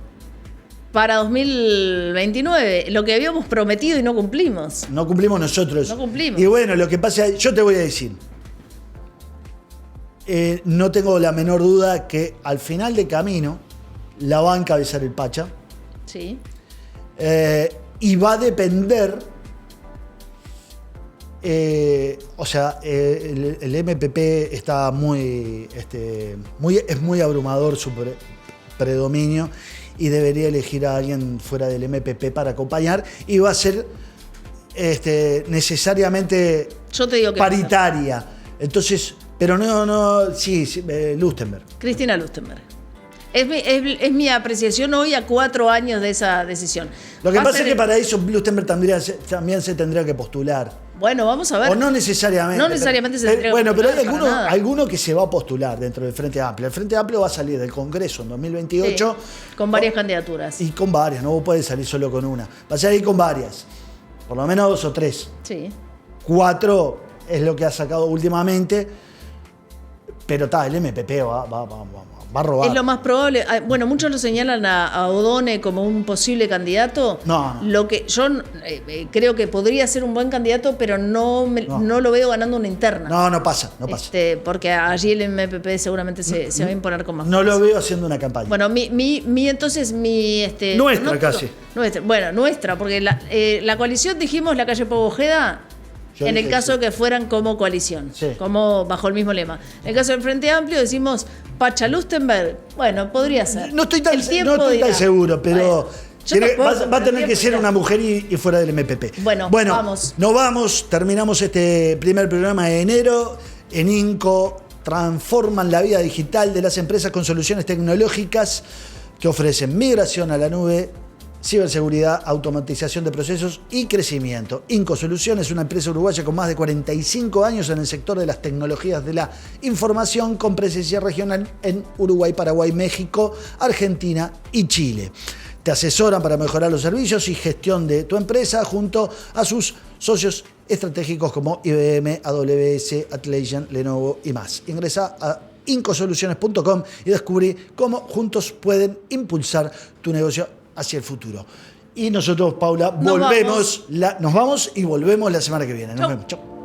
S1: para 2029, lo que habíamos prometido y no cumplimos.
S2: No cumplimos nosotros.
S1: No cumplimos.
S2: Y bueno, lo que pasa, yo te voy a decir, no tengo la menor duda que al final de camino la va a encabezar el Pacha.
S1: Sí.
S2: Y va a depender... el MPP está es muy abrumador su predominio y debería elegir a alguien fuera del MPP para acompañar, y va a ser necesariamente
S1: yo te digo que
S2: paritaria. Entonces, pero Lustenberg.
S1: Cristina Lustenberg. Es mi apreciación hoy a 4 años de esa decisión.
S2: Lo que pasa es que para eso Lustenberg también se tendría que postular.
S1: Bueno, vamos a ver.
S2: O no necesariamente.
S1: No necesariamente se tendría que
S2: postular. Bueno, pero hay alguno que se va a postular dentro del Frente Amplio. El Frente Amplio va a salir del Congreso en 2028.
S1: Sí, con varias candidaturas.
S2: Y con varias, no puede salir solo con una. Va a salir con varias. Por lo menos 2 o 3.
S1: Sí.
S2: 4 es lo que ha sacado últimamente. Pero el MPP va a robar.
S1: Es lo más probable. Bueno, muchos lo señalan a Odone como un posible candidato.
S2: No.
S1: Lo que yo creo que podría ser un buen candidato, pero no lo veo ganando una interna.
S2: No pasa.
S1: Porque allí el MPP seguramente se va a imponer con más.
S2: No lo veo haciendo una campaña.
S1: Bueno, entonces
S2: nuestra casi.
S1: Nuestra, porque la coalición, dijimos, la calle Pau Ojeda,
S2: Yo
S1: en el
S2: dije
S1: caso
S2: sí.
S1: que fueran como coalición,
S2: Sí.
S1: como bajo el mismo lema. En el caso del Frente Amplio decimos Pacha Lustenberg. Bueno, podría ser.
S2: No estoy tan,
S1: El tiempo
S2: no estoy tan
S1: dirá.
S2: seguro, pero
S1: Yo tampoco,
S2: va a
S1: pero el
S2: tener que
S1: tiempo
S2: ser
S1: dirá.
S2: una mujer y fuera del MPP.
S1: Bueno, vamos.
S2: Nos vamos, terminamos este primer programa de enero. En INCO transforman la vida digital de las empresas con soluciones tecnológicas que ofrecen migración a la nube, ciberseguridad, automatización de procesos y crecimiento. INCO Soluciones es una empresa uruguaya con más de 45 años en el sector de las tecnologías de la información, con presencia regional en Uruguay, Paraguay, México, Argentina y Chile. Te asesoran para mejorar los servicios y gestión de tu empresa junto a sus socios estratégicos como IBM, AWS, Atlassian, Lenovo y más. Ingresa a incosoluciones.com y descubrí cómo juntos pueden impulsar tu negocio hacia el futuro. Y nosotros, Paula, nos vamos y volvemos la semana que viene. Nos vemos. Chau.